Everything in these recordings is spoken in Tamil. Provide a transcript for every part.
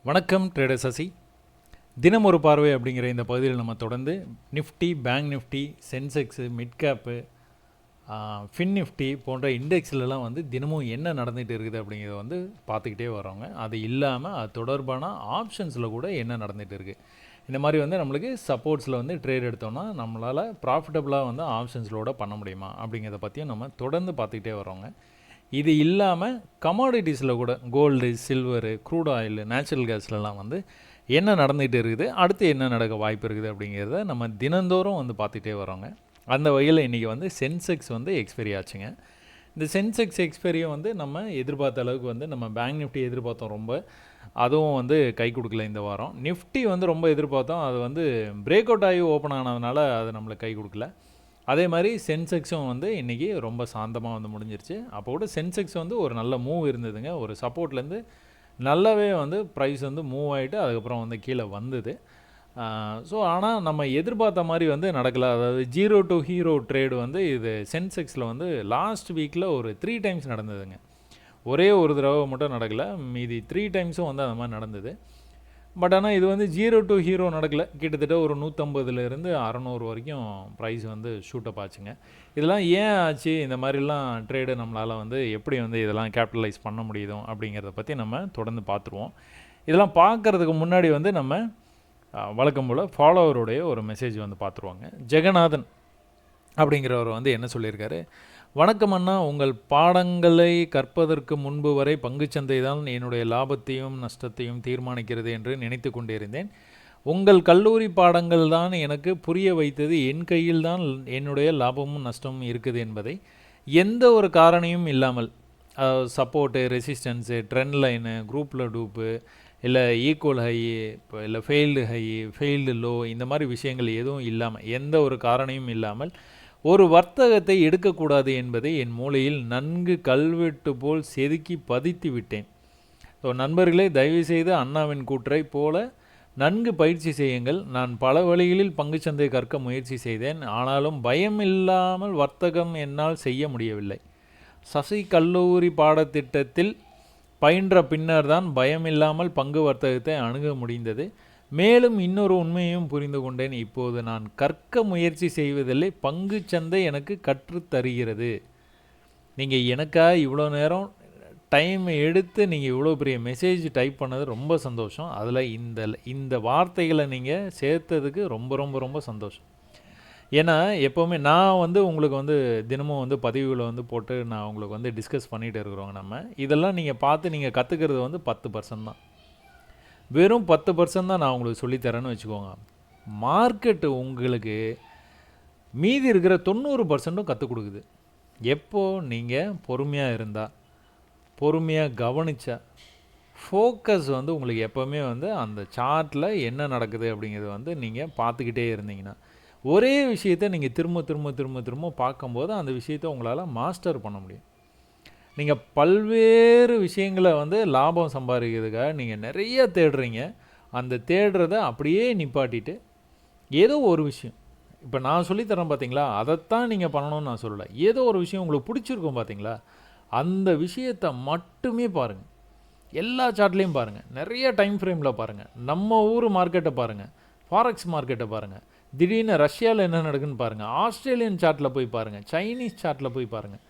வணக்கம் ட்ரேடர் சசி. தினம் ஒரு பார்வை அப்படிங்கிற இந்த பகுதியில் நம்ம தொடர்ந்து Nifty, bank Nifty, Sensex, mid gap, fin Nifty போன்ற இண்டெக்ஸ்லலாம் தினமும் என்ன நடந்துகிட்டு இருக்குது அப்படிங்கிறத பார்த்துக்கிட்டே வரோங்க. அது இல்லாமல் அது தொடர்பான ஆப்ஷன்ஸில் கூட என்ன நடந்துகிட்டு இருக்குது, இந்த மாதிரி நம்மளுக்கு சப்போர்ட்ஸில் ட்ரேட் எடுத்தோம்னா நம்மளால் ப்ராஃபிட்டபுளாக ஆப்ஷன்ஸ்லோட பண்ண முடியுமா அப்படிங்கிறத பற்றியும் நம்ம தொடர்ந்து பார்த்துக்கிட்டே வரோங்க. இது இல்லாமல் கமாடிட்டிஸில் கூட gold, silver, crude oil, natural கேஸ்லலாம் என்ன நடந்துகிட்டு இருக்குது, அடுத்து என்ன நடக்க வாய்ப்பு இருக்குது அப்படிங்கிறத நம்ம தினந்தோறும் பார்த்துக்கிட்டே வரோங்க. அந்த வகையில் இன்றைக்கி சென்செக்ஸ் எக்ஸ்பைரி ஆச்சுங்க. இந்த சென்செக்ஸ் எக்ஸ்பைரியும் நம்ம எதிர்பார்த்த அளவுக்கு நம்ம பேங்க் நிஃப்டி எதிர்பார்த்தோம் ரொம்ப, அதுவும் கை கொடுக்கல இந்த வாரம். நிஃப்டி ரொம்ப எதிர்பார்த்தோம், அது பிரேக் அவுட் ஆகி ஓப்பன் ஆனதுனால அது நம்மளுக்கு கை கொடுக்கல. அதே மாதிரி சென்செக்ஸும் இன்றைக்கி ரொம்ப சாந்தமாக முடிஞ்சிருச்சு. அப்போ கூட சென்செக்ஸ் ஒரு நல்ல மூவ் இருந்ததுங்க. ஒரு சப்போர்ட்லேருந்து நல்லாவே ப்ரைஸ் மூவ் ஆகிட்டு அதுக்கப்புறம் கீழே வந்தது. ஸோ ஆனால் நம்ம எதிர்பார்த்த மாதிரி நடக்கலை. அதாவது ஜீரோ டு ஹீரோ ட்ரேடு இது சென்செக்ஸில் லாஸ்ட் வீக்கில் ஒரு 3 டைம்ஸ் நடந்ததுங்க. ஒரே ஒரு தடவை மட்டும் நடக்கலை, மீதி 3 டைம்ஸும் அந்த மாதிரி நடந்தது. பட் ஆனால் இது ஜீரோ டு ஹீரோ நடக்கலை. கிட்டத்தட்ட ஒரு 150லேருந்து 600 வரைக்கும் ப்ரைஸ் ஷூட்டப் ஆச்சுங்க. இதெல்லாம் ஏன் ஆச்சு, இந்த மாதிரிலாம் ட்ரேடு நம்மளால் எப்படி இதெல்லாம் கேபிட்டலைஸ் பண்ண முடியுதோ அப்படிங்கிறத பற்றி நம்ம தொடர்ந்து பார்த்துருவோம். இதெல்லாம் பார்க்குறதுக்கு முன்னாடி நம்ம வழக்கம் போல் ஃபாலோவருடைய ஒரு மெசேஜ் பார்த்துருவாங்க. ஜெகநாதன் அப்படிங்கிறவர் என்ன சொல்லியிருக்காரு, வணக்கம் அண்ணா, உங்கள் பாடங்களை கற்பதற்கு முன்பு வரை பங்குச்சந்தை தான் என்னுடைய லாபத்தையும் நஷ்டத்தையும் தீர்மானிக்கிறது என்று நினைத்து கொண்டிருந்தேன். உங்கள் கல்லூரி பாடங்கள் தான் எனக்கு புரிய வைத்தது என் கையில் தான் என்னுடைய லாபமும் நஷ்டமும் இருக்குது என்பதை. எந்த ஒரு காரணியும் இல்லாமல், சப்போர்ட்டு, ரெசிஸ்டன்ஸு, ட்ரெண்ட் லைனு, குரூப்பில் டூப்பு, இல்லை ஈக்குவல் ஹை, இப்போ இல்லை ஃபெயில்டு ஹை, ஃபெயில்டு லோ, இந்த மாதிரி விஷயங்கள் எதுவும் இல்லாமல், எந்த ஒரு காரணியும் இல்லாமல் ஒரு வர்த்தகத்தை எடுக்கக்கூடாது என்பதை என் மூளையில் நன்கு கல்வெட்டு போல் செதுக்கி பதித்து விட்டேன். ஸோ நண்பர்களே, தயவுசெய்து அண்ணாவின் கூற்றை போல நன்கு பயிற்சி செய்யுங்கள். நான் பல வழிகளில் பங்குச்சந்தை கற்க முயற்சி செய்தேன், ஆனாலும் பயம் இல்லாமல் வர்த்தகம் என்னால் செய்ய முடியவில்லை. சசி கல்லூரி பாடத்திட்டத்தில் பயின்ற பின்னர் தான் பயமில்லாமல் பங்கு வர்த்தகத்தை அணுக முடிந்தது. மேலும் இன்னொரு உண்மையும் புரிந்து கொண்டேன். இப்போது நான் கற்க முயற்சி செய்வதில்லை, பங்கு சந்தை எனக்கு கற்றுத்தருகிறது. நீங்கள் எனக்காக இவ்வளோ நேரம் டைம் எடுத்து நீங்கள் இவ்வளோ பெரிய மெசேஜ் டைப் பண்ணது ரொம்ப சந்தோஷம். அதில் இந்த வார்த்தைகளை நீங்கள் சேர்த்ததுக்கு ரொம்ப ரொம்ப ரொம்ப சந்தோஷம். ஏன்னா எப்போவுமே நான் உங்களுக்கு தினமும் பதிவுகளை போட்டு நான் உங்களுக்கு டிஸ்கஸ் பண்ணிகிட்டு இருக்கிறோங்க. நம்ம இதெல்லாம் நீங்கள் பார்த்து நீங்கள் கற்றுக்கிறது 10% தான். வெறும் 10% தான் நான் உங்களுக்கு சொல்லித்தரேன்னு வச்சுக்கோங்க. மார்க்கெட்டு உங்களுக்கு மீதி இருக்கிற 90%ம் கற்றுக் கொடுக்குது. எப்போது நீங்கள் பொறுமையாக இருந்தால், பொறுமையாக கவனித்தா, ஃபோக்கஸ் உங்களுக்கு எப்போவுமே அந்த சார்ட்டில் என்ன நடக்குது அப்படிங்கிறது நீங்கள் பார்த்துக்கிட்டே இருந்தீங்கன்னா, ஒரே விஷயத்தை நீங்கள் திரும்ப திரும்ப திரும்ப திரும்ப பார்க்கும்போது அந்த விஷயத்தை உங்களால் மாஸ்டர் பண்ண முடியும். நீங்கள் பல்வேறு விஷயங்களை லாபம் சம்பாதிக்கிறதுக்காக நீங்கள் நிறைய தேடுறீங்க. அந்த தேடுறத அப்படியே நிப்பாட்டிட்டு ஏதோ ஒரு விஷயம், இப்போ நான் சொல்லித்தரேன் பார்த்தீங்களா, அதைத்தான் நீங்கள் பண்ணணும்னு நான் சொல்லலை. ஏதோ ஒரு விஷயம் உங்களுக்கு பிடிச்சிருக்கும் பார்த்தீங்களா, அந்த விஷயத்தை மட்டுமே பாருங்கள். எல்லா சார்ட்லேயும் பாருங்கள், நிறைய டைம் ஃப்ரேமில் பாருங்கள். நம்ம ஊர் மார்க்கெட்டை பாருங்கள், ஃபாரெக்ஸ் மார்க்கெட்டை பாருங்கள், திடீர்னு ரஷ்யாவில் என்ன நடக்குன்னு பாருங்கள், ஆஸ்திரேலியன் சார்ட்டில் போய் பாருங்கள், சைனீஸ் சார்ட்டில் போய் பாருங்கள்.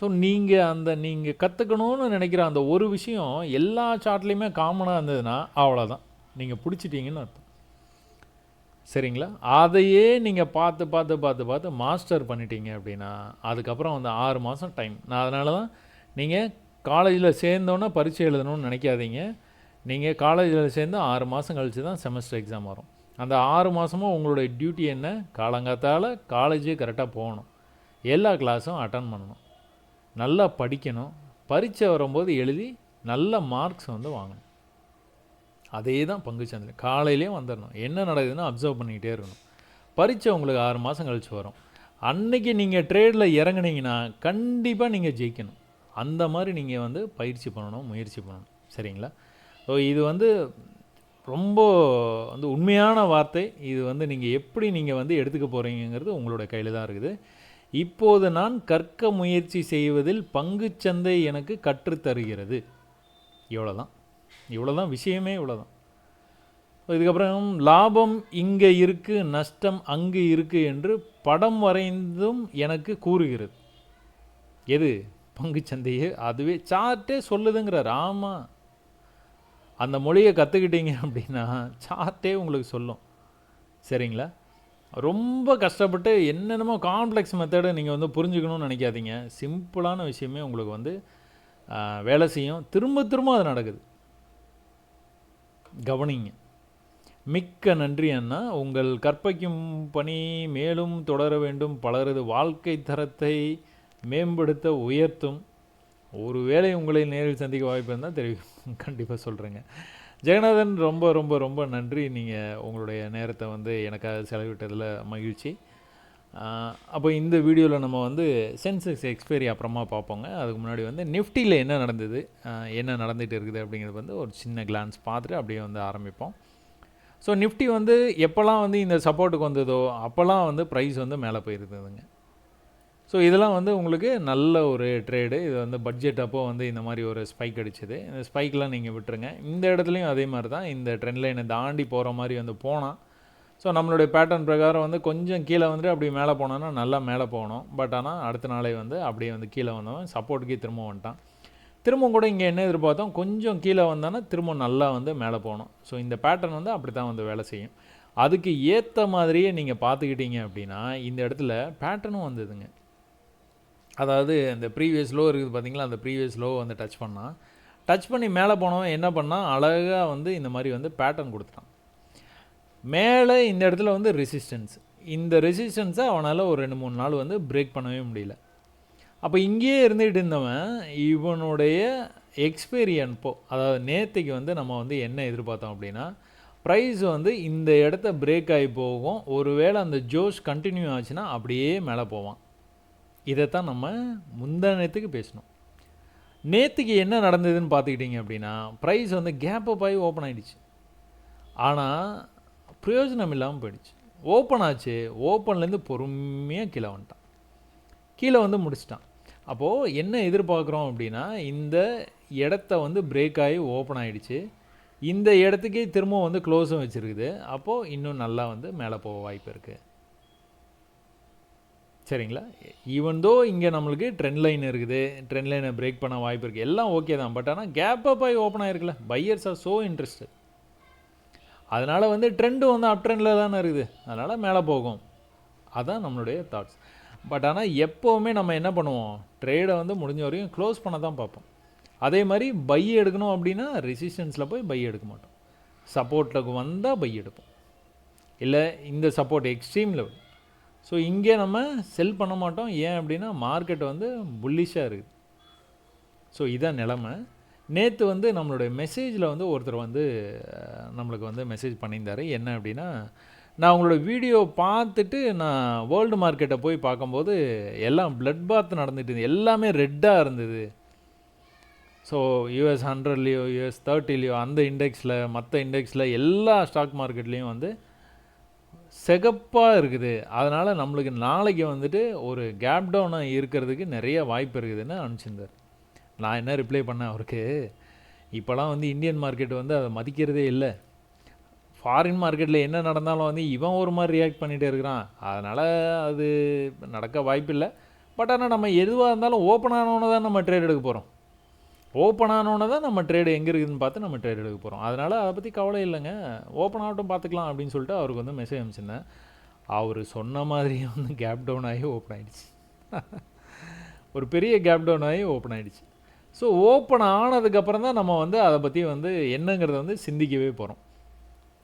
ஸோ நீங்கள் கற்றுக்கணும்னு நினைக்கிற அந்த ஒரு விஷயம் எல்லா சார்ட்லேயுமே காமனாக இருந்ததுன்னா அவ்வளோதான், நீங்கள் பிடிச்சிட்டிங்கன்னு அர்த்தம். சரிங்களா? அதையே நீங்கள் பார்த்து பார்த்து பார்த்து பார்த்து மாஸ்டர் பண்ணிட்டீங்க அப்படின்னா அதுக்கப்புறம் 6 மாதம் டைம். நான் அதனால தான் நீங்கள் காலேஜில் சேர்ந்தோன்னே பரீட்சை எழுதணும்னு நினைக்காதீங்க. நீங்கள் காலேஜில் சேர்ந்து 6 மாதம் கழித்து தான் செமஸ்டர் எக்ஸாம் வரும். அந்த 6 மாதமும் உங்களுடைய டியூட்டி என்ன, காலங்காத்தால் காலேஜே கரெக்டாக போகணும், எல்லா கிளாஸும் அட்டன் பண்ணணும், நல்லா படிக்கணும், பரீட்சை வரும்போது எழுதி நல்ல மார்க்ஸ் வாங்கணும். அதே தான் பங்குச்சந்தை. காலையிலேயே வந்துடணும், என்ன நடக்குதுன்னு அப்சர்வ் பண்ணிக்கிட்டே இருக்கணும். பரீட்சை உங்களுக்கு 6 மாதம் கழித்து வரும். அன்றைக்கி நீங்கள் ட்ரேடில் இறங்குனீங்கன்னா கண்டிப்பாக நீங்கள் ஜெயிக்கணும். அந்த மாதிரி நீங்கள் பயிற்சி பண்ணணும், முயற்சி பண்ணணும். சரிங்களா? ஸோ இது ரொம்ப உண்மையான வார்த்தை. இது நீங்கள் எப்படி நீங்கள் எடுத்துக்க போகிறீங்கிறது உங்களோட கையில் தான் இருக்குது. இப்போது நான் கற்க முயற்சி செய்வதில் பங்குச்சந்தை எனக்கு கற்றுத்தருகிறது. இவ்வளோதான். இவ்வளோதான் விஷயமே, இவ்வளோதான். இதுக்கப்புறம் லாபம் இங்கே இருக்குது, நஷ்டம் அங்கே இருக்குது என்று படம் வரைந்தும் எனக்கு கூறுகிறது. எது? பங்குச்சந்தையே. அதுவே சார்ட்டே சொல்லுதுங்கிறார். ஆமாம், அந்த மொழியை கற்றுக்கிட்டீங்க அப்படின்னா சார்ட்டே உங்களுக்கு சொல்லும். சரிங்களா? ரொம்ப கஷ்டப்பட்டு என்னென்னமோ காம்ப்ளெக்ஸ் மெத்தடை நீங்கள் வந்து புரிஞ்சுக்கணும்னு நினைக்காதீங்க. சிம்பிளான விஷயமே உங்களுக்கு வந்து வேலை செய்யும். திரும்ப திரும்ப அது நடக்குது. கவனிங்க. மிக்க நன்றி அண்ணா. உங்கள் கற்பிக்கும் பணி மேலும் தொடர வேண்டும். பலரது வாழ்க்கை தரத்தை மேம்படுத்த உயர்த்தும். ஒரு வேளை உங்களை நேரில் சந்திக்க வாய்ப்பு இருந்தால் தெரியும், கண்டிப்பாக சொல்கிறேங்க. ஜெகநாதன், ரொம்ப ரொம்ப ரொம்ப நன்றி. நீங்கள் உங்களுடைய நேரத்தை வந்து எனக்காக செலவிட்டதில் மகிழ்ச்சி. அப்போ இந்த வீடியோவில் நம்ம வந்து சென்செக்ஸ் எக்ஸ்பைரி அப்புறமா பார்ப்போங்க. அதுக்கு முன்னாடி வந்து நிஃப்டியில் என்ன நடந்தது, என்ன நடந்துகிட்டு இருக்குது அப்படிங்கிறது வந்து ஒரு சின்ன கிளான்ஸ் பார்த்துட்டு அப்படியே வந்து ஆரம்பிப்போம். ஸோ நிஃப்டி வந்து எப்போல்லாம் வந்து இந்த சப்போர்ட்டுக்கு வந்ததோ அப்போல்லாம் வந்து ப்ரைஸ் வந்து மேலே போயிருந்ததுங்க. ஸோ இதெல்லாம் வந்து உங்களுக்கு நல்ல ஒரு ட்ரேடு. இது வந்து பட்ஜெட் அப்போ வந்து இந்த மாதிரி ஒரு ஸ்பைக் அடிச்சது. இந்த ஸ்பைக்கெலாம் நீங்கள் விட்டுருங்க. இந்த இடத்துலையும் அதே மாதிரி தான், இந்த ட்ரெண்ட் லைனை தாண்டி போகிற மாதிரி வந்து போனால், ஸோ நம்மளுடைய பேட்டர்ன் பிரகாரம் வந்து கொஞ்சம் கீழே வந்துட்டு அப்படி மேலே போனோன்னா நல்லா மேலே போகணும். பட் ஆனால் அடுத்த நாளே வந்து அப்படியே வந்து கீழே வந்தவன் சப்போர்ட்டுக்கே திரும்ப வந்துட்டான். திரும்பவும் கூட இங்கே என்ன எதிர்பார்த்தோம், கொஞ்சம் கீழே வந்தானா திரும்ப நல்லா வந்து மேலே போகணும். ஸோ இந்த பேட்டர்ன் வந்து அப்படி தான் வந்து வேலை செய்யும். அதுக்கு ஏற்ற மாதிரியே நீங்கள் பார்த்துக்கிட்டீங்க அப்படின்னா இந்த இடத்துல பேட்டர்னும் வந்ததுங்க. அதாவது இந்த ப்ரீவியஸ் லோ இருக்குது பார்த்தீங்களா, அந்த ப்ரீவியஸ் லோ வந்து டச் பண்ணி மேலே போனவன் என்ன பண்ணால் அழகாக வந்து இந்த மாதிரி வந்து பேட்டர்ன் கொடுத்துட்டான். மேலே இந்த இடத்துல வந்து ரெசிஸ்டன்ஸ், இந்த ரெசிஸ்டன்ஸை அவனால் ஒரு 2-3 நாள் வந்து பிரேக் பண்ணவே முடியல. அப்போ இங்கேயே இருந்துகிட்டு இருந்தவன் இவனுடைய எக்ஸ்பீரியன் அதாவது நேற்றுக்கு வந்து நம்ம வந்து என்ன எதிர்பார்த்தோம் அப்படின்னா, ப்ரைஸ் வந்து இந்த இடத்த பிரேக் ஆகி போகும். ஒருவேளை அந்த ஜோஷ் கண்டினியூ ஆச்சுன்னா அப்படியே மேலே போவான். இதைத்தான் நம்ம முந்தானத்துக்கு பேசணும். நேற்றுக்கு என்ன நடந்ததுன்னு பார்த்துக்கிட்டிங்க அப்படின்னா, ப்ரைஸ் வந்து கேப் அப் ஆகி ஓப்பன் ஆகிடுச்சு. ஆனால் பிரயோஜனம் இல்லாமல் போயிடுச்சு. ஓப்பன் ஆச்சு, ஓப்பன்லேருந்து பொறுமையாக கீழே வந்துட்டான், கீழே வந்து முடிச்சிட்டான். அப்போது என்ன எதிர்பார்க்குறோம் அப்படின்னா, இந்த இடத்த வந்து பிரேக் ஆகி ஓப்பன் ஆகிடுச்சு, இந்த இடத்துக்கே திரும்ப வந்து க்ளோஸும் வச்சுருக்குது. அப்போது இன்னும் நல்லா வந்து மேலே போக வாய்ப்பு இருக்குது. சரிங்களா? ஈவன் தோ இங்கே நம்மளுக்கு ட்ரெண்ட் லைன் இருக்குது, ட்ரெண்ட் லைனை பிரேக் பண்ண வாய்ப்பு இருக்குது, எல்லாம் ஓகே தான். பட் ஆனால் கேப் அப் ஆகி ஓப்பன் ஆகிருக்குல்ல, பையர்ஸ் ஆர் ஸோ இன்ட்ரெஸ்டட். அதனால் வந்து ட்ரெண்டு வந்து அப் ட்ரெண்டில் தானே இருக்குது, அதனால் மேலே போகும். அதுதான் நம்மளுடைய தாட்ஸ். பட் ஆனால் எப்போவுமே நம்ம என்ன பண்ணுவோம், ட்ரேடை வந்து முடிஞ்ச வரைக்கும் க்ளோஸ் பண்ண தான் பார்ப்போம். அதே மாதிரி பை எடுக்கணும் அப்படின்னா ரெசிஸ்டன்ஸில் போய் பை எடுக்க மாட்டோம், சப்போர்ட்டுக்கு வந்தால் பை எடுப்போம். இல்லை இந்த சப்போர்ட் எக்ஸ்ட்ரீம் லெவல், ஸோ இங்கே நம்ம செல் பண்ண மாட்டோம். ஏன் அப்படின்னா மார்க்கெட் வந்து புல்லிஷாக இருக்குது. ஸோ இதான் நிலமை. நேற்று வந்து நம்மளுடைய மெசேஜில் வந்து ஒருத்தர் வந்து நம்மளுக்கு வந்து மெசேஜ் பண்ணியிருந்தார். என்ன அப்படின்னா, நான் உங்களோட வீடியோ பார்த்துட்டு நான் வேர்ல்டு மார்க்கெட்டை போய் பார்க்கும்போது எல்லாம் பிளட் பாத் நடந்துட்டு இருந்தது, எல்லாமே ரெட்டாக இருந்தது. ஸோ US 100லேயோ US 30லேயோ அந்த இண்டெக்ஸில், மற்ற இண்டெக்ஸில் எல்லா ஸ்டாக் மார்க்கெட்லேயும் வந்து சிகப்பாக இருக்குது. அதனால் நம்மளுக்கு நாளைக்கு வந்துட்டு ஒரு கேப் டவுனாக இருக்கிறதுக்கு நிறைய வாய்ப்பு இருக்குதுன்னு அனுப்பிச்சிருந்தார். நான் என்ன ரிப்ளை பண்ணேன் அவருக்கு, இப்போலாம் வந்து இந்தியன் மார்க்கெட் வந்து அதை மதிக்கிறதே இல்லை. ஃபாரின் மார்க்கெட்டில் என்ன நடந்தாலும் வந்து இவன் ஒரு மாதிரி ரியாக்ட் பண்ணிகிட்டே இருக்கிறான், அதனால் அது நடக்க வாய்ப்பு இல்லை. பட் ஆனால் நம்ம எதுவாக இருந்தாலும் ஓப்பன் ஆனோன்னு தான் நம்ம ட்ரேட் எடுக்க போகிறோம். ஓப்பன் ஆனோன்னு தான் நம்ம ட்ரேடு எங்கே இருக்குதுன்னு பார்த்து நம்ம ட்ரேட் எடுக்க போகிறோம். அதனால் அதை பற்றி கவலை இல்லைங்க, ஓப்பன் ஆகட்டும் பார்த்துக்கலாம் அப்படின்னு சொல்லிட்டு அவருக்கு வந்து மெசேஜ் அனுப்பிச்சிருந்தேன். அவர் சொன்ன மாதிரியே வந்து கேப் டவுன் ஆகி ஓப்பன் ஆகிடுச்சு. ஒரு பெரிய கேப் டவுன் ஆகி ஓப்பன் ஆகிடுச்சு. ஸோ ஓப்பன் ஆனதுக்கப்புறம் தான் நம்ம வந்து அதை பற்றி வந்து என்னங்கிறத வந்து சிந்திக்கவே போகிறோம்.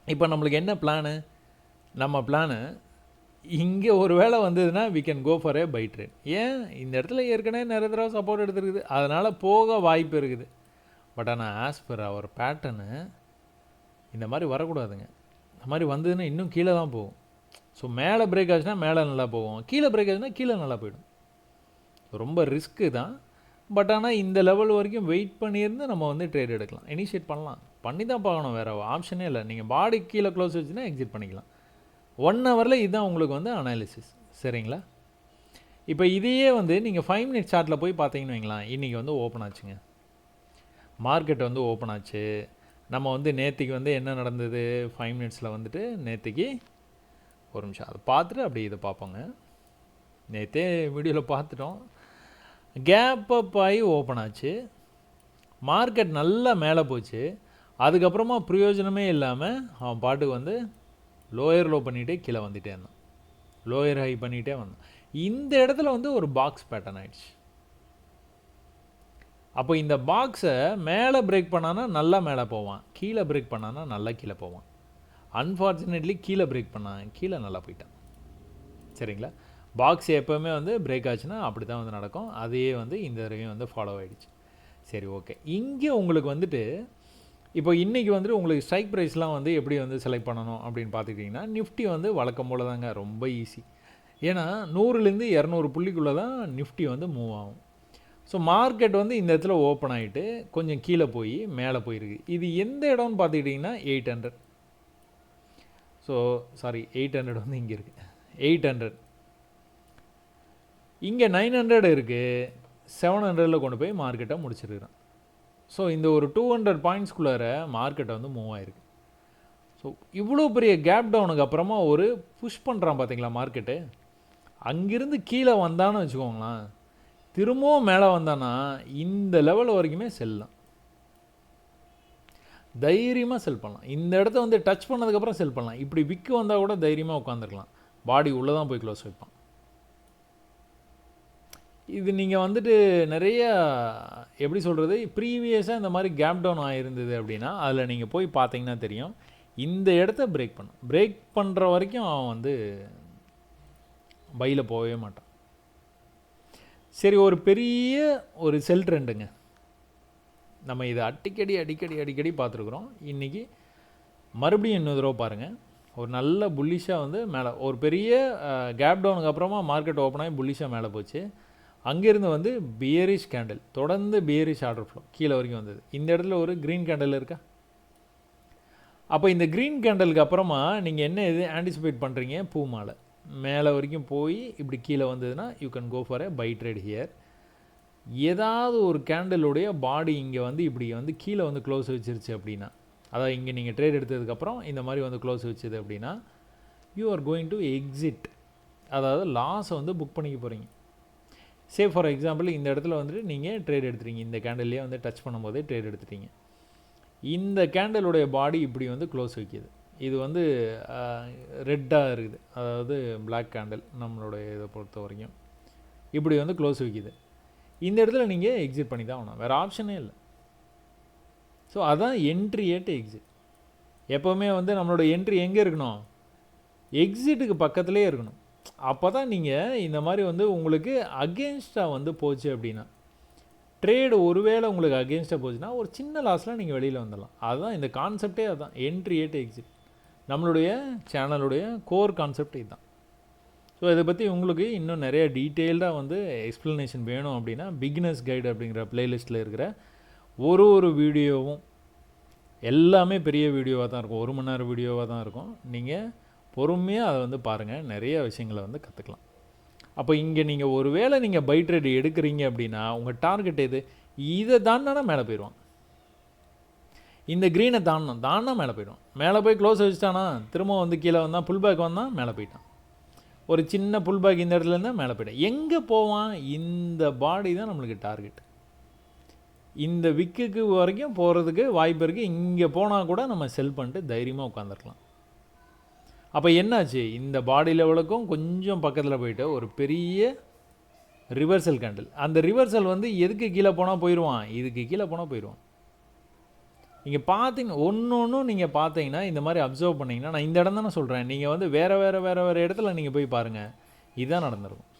இப்போ நம்மளுக்கு என்ன பிளானு, நம்ம பிளானு இங்கே ஒரு வேளை வந்ததுன்னா we can go for a buy trade. ஏன், இந்த இடத்துல ஏற்கனவே நிறைய தடவை சப்போர்ட் எடுத்துருக்குது, அதனால் போக வாய்ப்பு இருக்குது. பட் ஆனால் ஆஸ் பர் அவர் பேட்டர்னு இந்த மாதிரி வரக்கூடாதுங்க. இந்த மாதிரி வந்ததுன்னா இன்னும் கீழே தான் போகும். ஸோ மேலே பிரேக் ஆச்சுன்னா மேலே நல்லா போகும், கீழே பிரேக் ஆச்சுன்னா கீழே நல்லா போயிடும். ரொம்ப ரிஸ்க்கு தான். பட் ஆனால் இந்த லெவல் வரைக்கும் வெயிட் பண்ணியிருந்து நம்ம வந்து ட்ரேட் எடுக்கலாம், இனிஷியேட் பண்ணி தான் பார்க்கணும், வேறு ஆப்ஷனே இல்லை. நீங்கள் பாடி கீழே க்ளோஸ் வச்சுன்னா எக்ஸிட் பண்ணிக்கலாம். 1 ஹவரில் இதுதான் உங்களுக்கு வந்து அனாலிசிஸ். சரிங்களா? இப்போ இதையே வந்து நீங்கள் 5 மினிட் சார்ட்டில் போய் பார்த்தீங்கன்னு வைங்களேன். இன்றைக்கி வந்து ஓப்பன் ஆச்சுங்க, மார்க்கெட் வந்து ஓப்பன் ஆச்சு. நம்ம வந்து நேற்றுக்கு வந்து என்ன நடந்தது 5 மினிட்ஸில் வந்துட்டு நேற்றுக்கு ஒரு நிமிஷம் அதை பார்த்துட்டு அப்படி இதை பார்ப்போங்க. நேற்றே வீடியோவில் பார்த்துட்டோம். கேப் அப் ஆகி ஓப்பன் ஆச்சு, மார்க்கெட் நல்லா மேலே போச்சு. அதுக்கப்புறமா பிரயோஜனமே இல்லாமல் அவன் பாட்டுக்கு வந்து லோயர் லோ பண்ணிகிட்டே கீழே வந்துகிட்டே இருந்தான், லோயர் ஹை பண்ணிகிட்டே வந்தான். இந்த இடத்துல வந்து ஒரு பாக்ஸ் பேட்டர்ன் ஆயிடுச்சு. அப்போ இந்த பாக்ஸை மேலே பிரேக் பண்ணானா நல்லா மேலே போவான், கீழே பிரேக் பண்ணானா நல்லா கீழே போவான். அன்ஃபார்ச்சுனேட்லி கீழே பிரேக் பண்ணான், கீழே நல்லா போயிட்டான். சரிங்களா? பாக்ஸ் எப்போவுமே வந்து பிரேக் ஆச்சுன்னா அப்படி தான் வந்து நடக்கும். அதையே வந்து இந்த தடவையும் வந்து ஃபாலோ ஆகிடுச்சு. சரி, ஓகே. இங்கே உங்களுக்கு வந்துட்டு இப்போ இன்றைக்கி வந்துட்டு உங்களுக்கு ஸ்ட்ரைக் ப்ரைஸ்லாம் வந்து எப்படி வந்து செலக்ட் பண்ணணும் அப்படின்னு பார்த்துக்கிட்டிங்கன்னா, நிஃப்டி வந்து வழக்கம் போல் தாங்க, ரொம்ப ஈஸி. ஏன்னா 100லேருந்து 200 புள்ளிக்குள்ளே தான் நிஃப்டி வந்து மூவ் ஆகும். ஸோ மார்க்கெட் வந்து இந்த இடத்துல ஓப்பன் ஆகிட்டு கொஞ்சம் கீழே போய் மேலே போயிருக்கு. இது எந்த இடம்னு பார்த்துக்கிட்டிங்கன்னா 800. ஸோ சாரி, 800 வந்து இங்கே இருக்குது, 800. இங்கே 900 இருக்குது, 700ல் கொண்டு போய் மார்க்கெட்டை முடிச்சிருக்கிறான். ஸோ இந்த ஒரு 200 பாயிண்ட்ஸ்குள்ளார மார்க்கெட்டை வந்து மூவ் ஆகிருக்கு. ஸோ இவ்வளோ பெரிய கேப் டவுனுக்கு அப்புறமா ஒரு புஷ் பண்ணுறான் பார்த்தீங்களா மார்க்கெட்டு. அங்கிருந்து கீழே வந்தான்னு வச்சுக்கோங்களேன், திரும்பவும் மேலே வந்தானா இந்த லெவல் வரைக்குமே செல்லாம், தைரியமாக செல் பண்ணலாம். இந்த இடத்த வந்து டச் பண்ணதுக்கப்புறம் செல் பண்ணலாம். இப்படி விக்கு வந்தால் கூட தைரியமாக உட்காந்துருக்கலாம், பாடி உள்ளே தான் போய் க்ளோஸ் வைப்பான். இது நீங்கள் வந்துட்டு நிறைய எப்படி சொல்கிறது, ப்ரீவியஸாக இந்த மாதிரி கேப் டவுன் ஆகிருந்தது அப்படின்னா அதில் நீங்கள் போய் பார்த்தீங்கன்னா தெரியும், இந்த இடத்த பிரேக் பண்ணுற வரைக்கும் அவன் வந்து பையில் போகவே மாட்டான். சரி, ஒரு பெரிய ஒரு செல் ட்ரெண்டுங்க, நம்ம இதை அடிக்கடி பார்த்துருக்குறோம். இன்றைக்கி மறுபடியும் இன்னொரு தடவை பாருங்கள், ஒரு நல்ல புல்லிஷாக வந்து மேலே ஒரு பெரிய கேப் டவுனுக்கு அப்புறமா மார்க்கெட் ஓப்பன் ஆகி புல்லிஷாக மேலே போச்சு. அங்கேருந்து வந்து பியரிஷ் கேண்டில், தொடர்ந்து பியரிஷ் ஆர்டர் ஃப்ளோ கீழே வரைக்கும் வந்தது. இந்த இடத்துல ஒரு க்ரீன் கேண்டில் இருக்கா? அப்போ இந்த க்ரீன் கேண்டலுக்கு அப்புறமா நீங்கள் என்ன இது ஆன்டிசிபேட் பண்ணுறீங்க, பூ மாலை மேலே வரைக்கும் போய் இப்படி கீழே வந்ததுன்னா you can go for a buy trade here. ஏதாவது ஒரு கேண்டலுடைய பாடி இங்கே வந்து இப்படி வந்து கீழே வந்து க்ளோஸ் வச்சிருச்சு அப்படின்னா, அதாவது இங்கே நீங்கள் ட்ரேட் எடுத்ததுக்கப்புறம் இந்த மாதிரி வந்து க்ளோஸ் வச்சுது அப்படின்னா you are going to exit, அதாவது லாஸை வந்து புக் பண்ணிக்க போகிறீங்க. சே ஃபார் எக்ஸாம்பிள் இந்த இடத்துல வந்துட்டு நீங்கள் ட்ரேட் எடுத்துட்டீங்க, இந்த கேண்டல்லையே வந்து டச் பண்ணும்போதே ட்ரேட் எடுத்துட்டீங்க. இந்த கேண்டலுடைய பாடி இப்படி வந்து க்ளோஸ் வைக்கிது, இது வந்து ரெட்டாக இருக்குது, அதாவது பிளாக் கேண்டில் நம்மளுடைய இதை பொறுத்த வரைக்கும் இப்படி வந்து க்ளோஸ் வைக்கிது. இந்த இடத்துல நீங்கள் எக்ஸிட் பண்ணி தான் ஆகணும், வேறு ஆப்ஷனே இல்லை. ஸோ அதான் என்ட்ரி ஏட் எக்ஸிட். எப்போவுமே வந்து நம்மளோட என்ட்ரி எங்கே இருக்கணும், எக்ஸிட்டுக்கு பக்கத்துலேயே இருக்கணும். அப்போ தான் நீங்கள் இந்த மாதிரி வந்து உங்களுக்கு அகெயின்ஸ்டாக வந்து போச்சு அப்படின்னா, ட்ரேடு ஒருவேளை உங்களுக்கு அகெயின்ஸ்டாக போச்சுன்னா ஒரு சின்ன லாஸில் நீங்கள் வெளியில் வந்துடலாம். அதுதான் இந்த கான்செப்டே, அதுதான் என்ட்ரி ஏட் எக்ஸிட். நம்மளுடைய சேனலுடைய கோர் கான்செப்ட் இதுதான். ஸோ இதை பற்றி உங்களுக்கு இன்னும் நிறைய டீட்டெயில்டாக வந்து எக்ஸ்ப்ளனேஷன் வேணும் அப்படின்னா பிகினர்ஸ் கைடு அப்படிங்கிற ப்ளேலிஸ்ட்டில் இருக்கிற ஒரு வீடியோவும் எல்லாமே பெரிய வீடியோவாக தான் இருக்கும், 1 மணி நேரம் வீடியோவாக தான் இருக்கும். நீங்கள் பொறுமையாக அதை வந்து பாருங்கள், நிறைய விஷயங்களை வந்து கற்றுக்கலாம். அப்போ இங்கே நீங்கள் ஒரு வேளை நீங்கள் பை ட்ரேட் எடுக்கிறீங்க அப்படின்னா உங்கள் டார்கெட் எது, இதை தாண்டினா மேலே போயிடுவான். இந்த க்ரீனை தாண்டினா மேலே போயிடுவான். மேலே போய் க்ளோஸ் வச்சுட்டானா திரும்ப வந்து கீழே வந்தால் புல் பேக் வந்தால் மேலே போயிட்டான். ஒரு சின்ன புல் பேக் இந்த இடத்துல இருந்தால் மேலே போயிட்டான். எங்கே போவான், இந்த பாடி தான் நம்மளுக்கு டார்கெட். இந்த விக்குக்கு வரைக்கும் போகிறதுக்கு வாய்ப்பு இருக்குது. இங்கே போனால் கூட நம்ம செல் பண்ணிட்டு தைரியமாக உட்காந்துருக்கலாம். அப்போ என்னாச்சு, இந்த பாடி லெவலுக்கும் கொஞ்சம் பக்கத்தில் போயிட்டு ஒரு பெரிய ரிவர்சல் கேண்டில். அந்த ரிவர்சல் வந்து எதுக்கு கீழே போனால் போயிடுவான், இதுக்கு கீழே போனால் போயிடுவான். இங்கே பார்த்தீங்கன்னா ஒன்றும் நீங்கள் பார்த்தீங்கன்னா இந்த மாதிரி அப்சர்வ் பண்ணிங்கன்னா, நான் இந்த இடம் தானே சொல்கிறேன், நீங்கள் வந்து வேறு இடத்துல நீங்கள் போய் பாருங்கள், இதுதான் நடந்திருக்கும்.